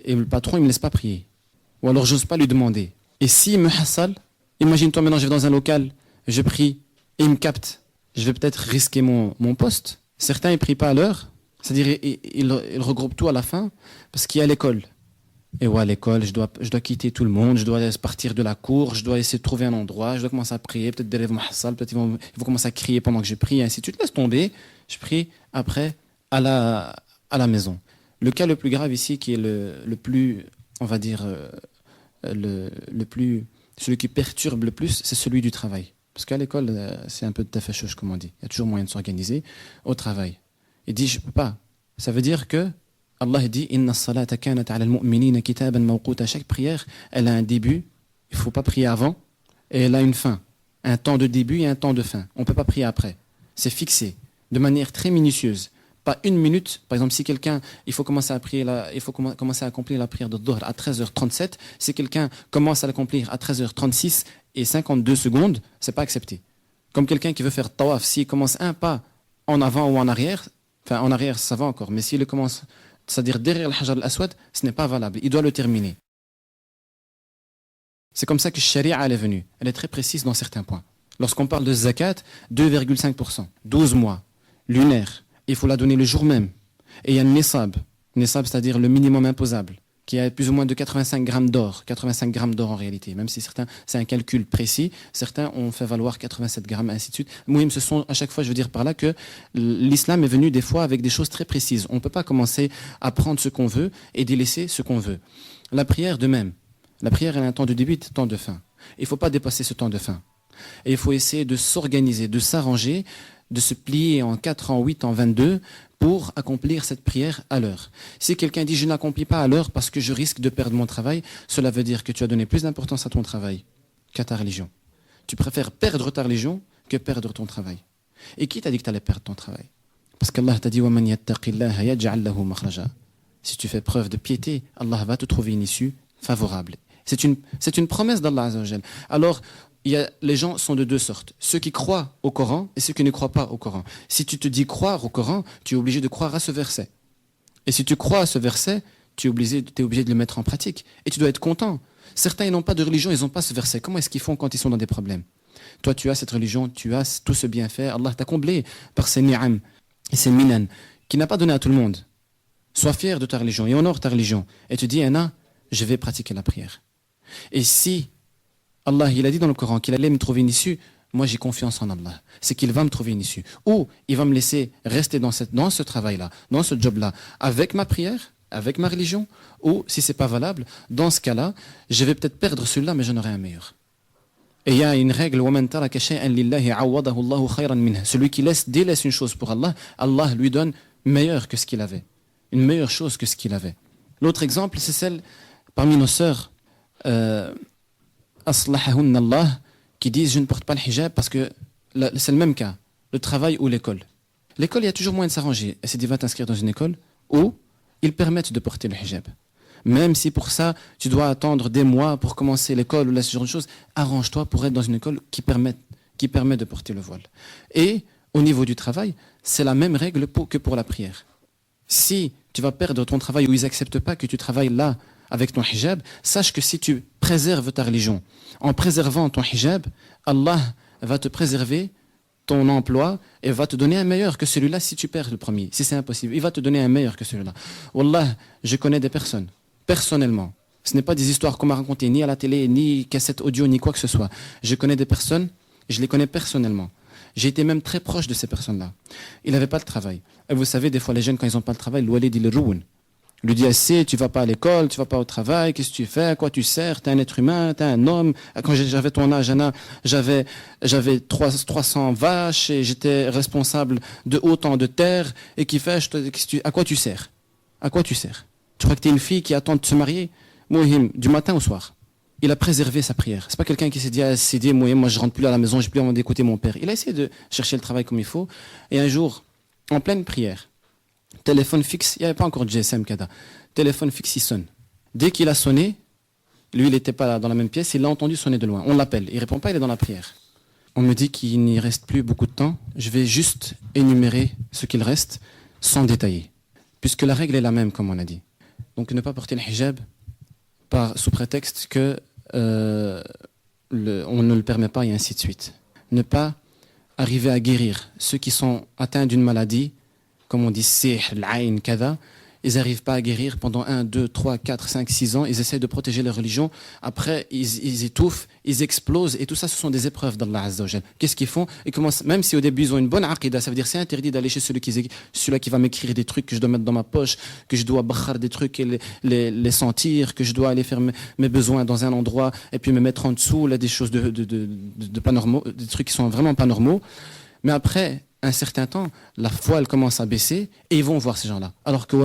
Et le patron, il ne me laisse pas prier. Ou alors, j'ose pas lui demander. Et s'il me hassale, imagine-toi maintenant, je vais dans un local, je prie, et il me capte. Je vais peut-être risquer mon poste. Certains, ils ne prient pas à l'heure. C'est-à-dire, ils regroupent tout à la fin, parce qu'il y a l'école. Et ouais, à l'école, je dois quitter tout le monde, je dois partir de la cour, je dois essayer de trouver un endroit, je dois commencer à prier, peut-être des élèves muhassal, peut-être ils vont commencer à crier pendant que je prie, et ainsi de suite. Laisse tomber, je prie après à la maison. Le cas le plus grave ici, qui est le plus, on va dire, celui qui perturbe le plus, c'est celui du travail. Parce qu'à l'école, c'est un peu de tafachouche, comme on dit. Il y a toujours moyen de s'organiser au travail. Il dit, je ne peux pas. Ça veut dire que Allah dit, Inna as-salata kanat 'ala al-mu'minina kitaban mawquta. Chaque prière, elle a un début, il ne faut pas prier avant, et elle a une fin. Un temps de début et un temps de fin. On ne peut pas prier après. C'est fixé, de manière très minutieuse. Pas une minute. Par exemple, si quelqu'un, il faut commencer à accomplir la prière de Dhuhr à 13h37. Si quelqu'un commence à l'accomplir à 13h36 et 52 secondes, c'est pas accepté. Comme quelqu'un qui veut faire tawaf, s'il commence un pas en avant ou en arrière, enfin en arrière ça va encore, mais s'il commence, c'est-à-dire derrière le Hajar al-Aswad, ce n'est pas valable. Il doit le terminer. C'est comme ça que Sharia elle est venue. Elle est très précise dans certains points. Lorsqu'on parle de zakat, 2,5%, 12 mois, lunaire. Il faut la donner le jour même. Et il y a le nisab, c'est-à-dire le minimum imposable, qui a plus ou moins de 85 grammes d'or. 85 grammes d'or en réalité, même si certains, c'est un calcul précis, certains ont fait valoir 87 grammes, ainsi de suite. Mouhim, ce sont, à chaque fois, je veux dire par là que l'islam est venu des fois avec des choses très précises. On ne peut pas commencer à prendre ce qu'on veut et délaisser ce qu'on veut. La prière de même. La prière, elle a un temps de début et un temps de fin. Il ne faut pas dépasser ce temps de fin. Et il faut essayer de s'organiser, de s'arranger, de se plier en 4 ans, 8 ans, 22 pour accomplir cette prière à l'heure. Si quelqu'un dit « je n'accomplis pas à l'heure parce que je risque de perdre mon travail », cela veut dire que tu as donné plus d'importance à ton travail qu'à ta religion. Tu préfères perdre ta religion que perdre ton travail. Et qui t'a dit que tu allais perdre ton travail? Parce qu'Allah t'a dit « وَمَنْ يَتَّقِ اللَّهَ يَجْعَلْ لَهُ مَخْرَجًا » Si tu fais preuve de piété, Allah va te trouver une issue favorable. C'est une promesse d'Allah Azza wa Jal. Alors, les gens sont de deux sortes. Ceux qui croient au Coran et ceux qui ne croient pas au Coran. Si tu te dis croire au Coran, tu es obligé de croire à ce verset. Et si tu crois à ce verset, tu es obligé de le mettre en pratique. Et tu dois être content. Certains, ils n'ont pas de religion, ils n'ont pas ce verset. Comment est-ce qu'ils font quand ils sont dans des problèmes? Toi, tu as cette religion, tu as tout ce bienfait. Allah t'a comblé par ces ni'am et ces minan qu'il n'a pas donné à tout le monde. Sois fier de ta religion et honore ta religion. Et tu dis, Anna, je vais pratiquer la prière. Et si Allah, il a dit dans le Coran qu'il allait me trouver une issue, moi j'ai confiance en Allah. C'est qu'il va me trouver une issue. Ou il va me laisser rester dans ce travail-là, dans ce job-là, avec ma prière, avec ma religion. Ou si ce n'est pas valable, dans ce cas-là, je vais peut-être perdre celui-là, mais j'en aurai un meilleur. Et il y a une règle, celui qui délaisse une chose pour Allah, Allah lui donne meilleur que ce qu'il avait. Une meilleure chose que ce qu'il avait. L'autre exemple, c'est celle parmi nos sœurs, Allah, qui disent je ne porte pas le hijab parce que c'est le même cas, le travail ou l'école. L'école, il y a toujours moyen de s'arranger. Elle s'est dit va t'inscrire dans une école où ils permettent de porter le hijab. Même si pour ça, tu dois attendre des mois pour commencer l'école ou ce genre de choses, arrange-toi pour être dans une école qui permet de porter le voile. Et au niveau du travail, c'est la même règle que pour la prière. Si tu vas perdre ton travail ou ils n'acceptent pas que tu travailles là avec ton hijab, sache que si tu préserves ta religion, en préservant ton hijab, Allah va te préserver ton emploi et va te donner un meilleur que celui-là si tu perds le premier. Si c'est impossible, il va te donner un meilleur que celui-là. Wallah, je connais des personnes personnellement. Ce n'est pas des histoires qu'on m'a racontées ni à la télé, ni cassette audio, ni quoi que ce soit. Je connais des personnes, je les connais personnellement. J'ai été même très proche de ces personnes-là. Ils n'avaient pas de travail. Et vous savez, des fois, les jeunes, quand ils n'ont pas de travail, l'oualid, il le rouen. Il lui dit assez, tu vas pas à l'école, tu vas pas au travail, qu'est-ce que tu fais, à quoi tu sers, t'es un être humain, t'es un homme. Quand j'avais ton âge, Anna, j'avais 300 vaches et j'étais responsable de autant de terres et qui fait, à quoi tu sers? À quoi tu sers? Tu crois que t'es une fille qui attend de se marier? Mohim, du matin au soir. Il a préservé sa prière. C'est pas quelqu'un qui s'est dit, moi je rentre plus à la maison, j'ai plus envie d'écouter mon père. Il a essayé de chercher le travail comme il faut. Et un jour, en pleine prière, téléphone fixe, il n'y avait pas encore de GSM, Kada. Téléphone fixe, il sonne. Dès qu'il a sonné, lui, il n'était pas dans la même pièce, il l'a entendu sonner de loin. On l'appelle, il répond pas, il est dans la prière. On me dit qu'il n'y reste plus beaucoup de temps. Je vais juste énumérer ce qu'il reste, sans détailler. Puisque la règle est la même, comme on a dit. Donc ne pas porter le hijab sous prétexte que on ne le permet pas, et ainsi de suite. Ne pas arriver à guérir ceux qui sont atteints d'une maladie, comme on dit, sihr, l'ayn, kada, ils n'arrivent pas à guérir pendant 1, 2, 3, 4, 5, 6 ans, ils essayent de protéger leur religion, après ils étouffent, ils explosent, et tout ça ce sont des épreuves d'Allah Azza wa Jal. Qu'est-ce qu'ils font? Ils commencent, même si au début ils ont une bonne aqida, ça veut dire c'est interdit d'aller chez celui-là qui va m'écrire des trucs que je dois mettre dans ma poche, que je dois bakhar des trucs et les sentir, que je dois aller faire mes besoins dans un endroit, et puis me mettre en dessous, là, des choses de pas normaux, des trucs qui sont vraiment pas normaux. Mais après un certain temps, la foi elle commence à baisser et ils vont voir ces gens-là. Alors que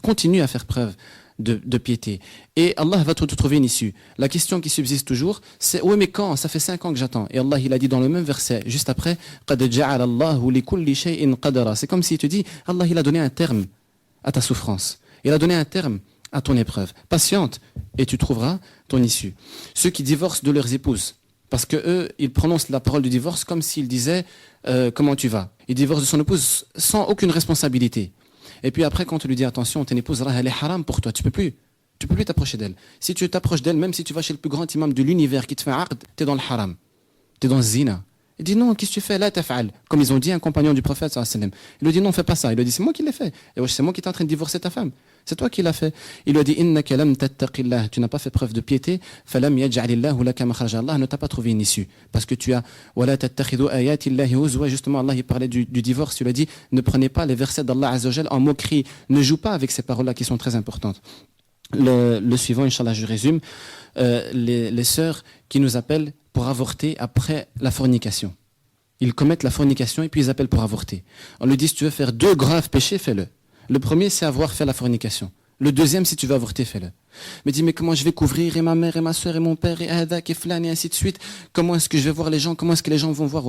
continue à faire preuve de piété. Et Allah va te trouver une issue. La question qui subsiste toujours, c'est oui mais quand? Ça fait 5 ans que j'attends. Et Allah il a dit dans le même verset, juste après, c'est comme s'il te dit, Allah il a donné un terme à ta souffrance. Il a donné un terme à ton épreuve. Patiente et tu trouveras ton issue. Ceux qui divorcent de leurs épouses, parce que eux, ils prononcent la parole du divorce comme s'ils disaient comment tu vas. Ils divorcent de son épouse sans aucune responsabilité. Et puis après, quand tu lui dis attention, ton épouse, elle est haram pour toi, tu peux plus t'approcher d'elle. Si tu t'approches d'elle, même si tu vas chez le plus grand imam de l'univers qui te fait un aqd, t'es dans le haram, t'es dans le zina. Il dit non, qu'est-ce que tu fais là, taf'al? Comme ils ont dit un compagnon du prophète sallallahu alayhi wa sallam. Il lui dit non, fais pas ça. Il lui dit c'est moi qui l'ai fait. Et c'est moi qui t'es en train de divorcer ta femme. C'est toi qui l'as fait. Il lui a dit innaka lam tattaqillah, tu n'as pas fait preuve de piété, falam yaj'alillahu laka makhraja. Allah ne t'a pas trouvé une issue parce que tu as wala tattakhidu ayatillahi huzwa. Justement, Allah il parlait du divorce, il lui a dit ne prenez pas les versets d'Allah azza wa jalla en moquerie, ne joue pas avec ces paroles-là qui sont très importantes. Le suivant, inchallah, je résume, les sœurs qui nous appellent pour avorter après la fornication. Ils commettent la fornication et puis ils appellent pour avorter. On lui dit si tu veux faire 2 graves péchés, fais-le. Le premier, c'est avoir fait la fornication. Le deuxième, si tu veux avorter, fais-le. Mais dis, mais comment je vais couvrir et ma mère et ma soeur et mon père et Hadak et Flan et ainsi de suite? Comment est-ce que je vais voir les gens? Comment est-ce que les gens vont voir?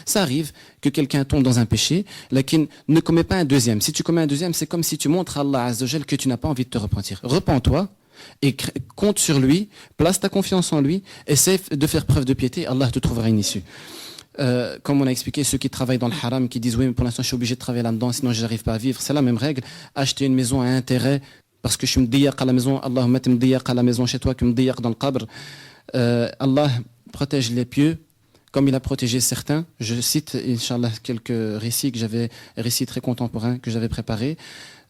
Ça arrive que quelqu'un tombe dans un péché, laquelle ne commet pas un deuxième. Si tu commets un deuxième, c'est comme si tu montres à Allah Azza wa Jal que tu n'as pas envie de te repentir. Repens-toi et compte sur lui, place ta confiance en lui, essaie de faire preuve de piété, Allah te trouvera une issue. Comme on a expliqué, ceux qui travaillent dans le haram, qui disent oui mais pour l'instant je suis obligé de travailler là-dedans sinon je n'arrive pas à vivre, c'est la même règle. Acheter une maison à intérêt parce que je suis mdiyaq à la maison, Allahumma te mdiyaq à la maison chez toi que mdiyaq dans le qabr. Allah protège les pieux comme il a protégé certains. Je cite Inch'Allah quelques récits très contemporains que j'avais préparés.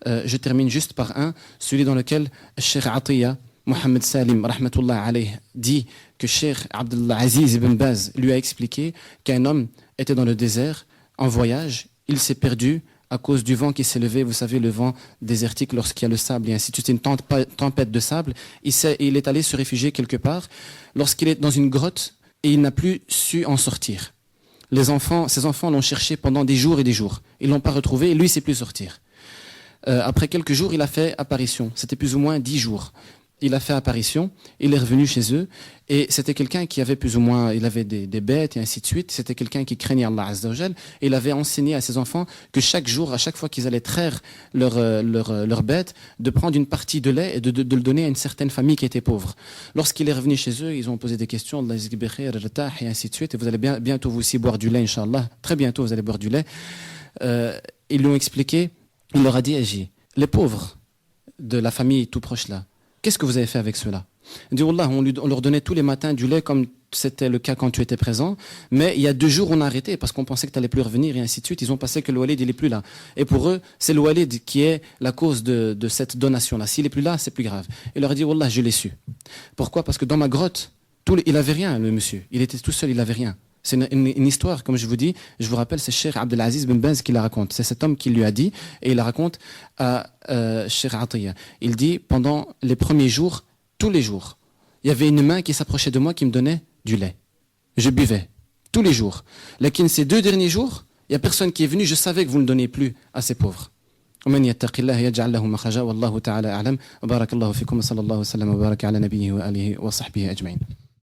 Je termine juste par celui dans lequel Cheikh Atiyah Mohamed Salim, rahmatullah alayh, dit que Cheikh Abdullah Aziz ibn Baz lui a expliqué qu'un homme était dans le désert, en voyage, il s'est perdu à cause du vent qui s'est levé, vous savez, le vent désertique lorsqu'il y a le sable et ainsi de suite, une tempête de sable. Il est allé se réfugier quelque part, lorsqu'il est dans une grotte et il n'a plus su en sortir. Ses enfants l'ont cherché pendant des jours et des jours. Ils ne l'ont pas retrouvé et lui, il ne sait plus sortir. Après quelques jours, il a fait apparition. C'était plus ou moins 10 jours. Il a fait apparition, il est revenu chez eux et c'était quelqu'un qui avait plus ou moins, il avait des bêtes et ainsi de suite. C'était quelqu'un qui craignait Allah Azza wa Jal et il avait enseigné à ses enfants que chaque jour, à chaque fois qu'ils allaient traire leur bête, de prendre une partie de lait et de le donner à une certaine famille qui était pauvre. Lorsqu'il est revenu chez eux, ils ont posé des questions, Allah et ainsi de suite. Et vous allez bientôt vous aussi boire du lait, Inch'Allah. Très bientôt vous allez boire du lait. Ils lui ont expliqué, il leur a dit, les pauvres de la famille tout proche là, qu'est-ce que vous avez fait avec ceux-là? Il dit, Wallah, on leur donnait tous les matins du lait comme c'était le cas quand tu étais présent, mais il y a 2 jours on a arrêté parce qu'on pensait que tu n'allais plus revenir et ainsi de suite. Ils ont pensé que le Walid il est plus là. Et pour eux, c'est le Walid qui est la cause de cette donation-là. S'il est plus là, c'est plus grave. Il leur a dit, Wallah, je l'ai su. Pourquoi? Parce que dans ma grotte, il avait rien, le monsieur. Il était tout seul, il avait rien. C'est une histoire, comme je vous dis, je vous rappelle, c'est Cheikh Abdelaziz Ben Baz qui la raconte. C'est cet homme qui lui a dit, et il la raconte à Cheikh Atiyah. Il dit, pendant les premiers jours, tous les jours, il y avait une main qui s'approchait de moi qui me donnait du lait. Je buvais, tous les jours. Lakin ces 2 derniers jours, il n'y a personne qui est venu, je savais que vous ne donnez plus à ces pauvres. ومن يتق الله يجعل له مخرجا والله تعالى أعلم وبارك الله فيكم وصلى الله وسلم وبارك على نبيه وآله وصحبه أجمعين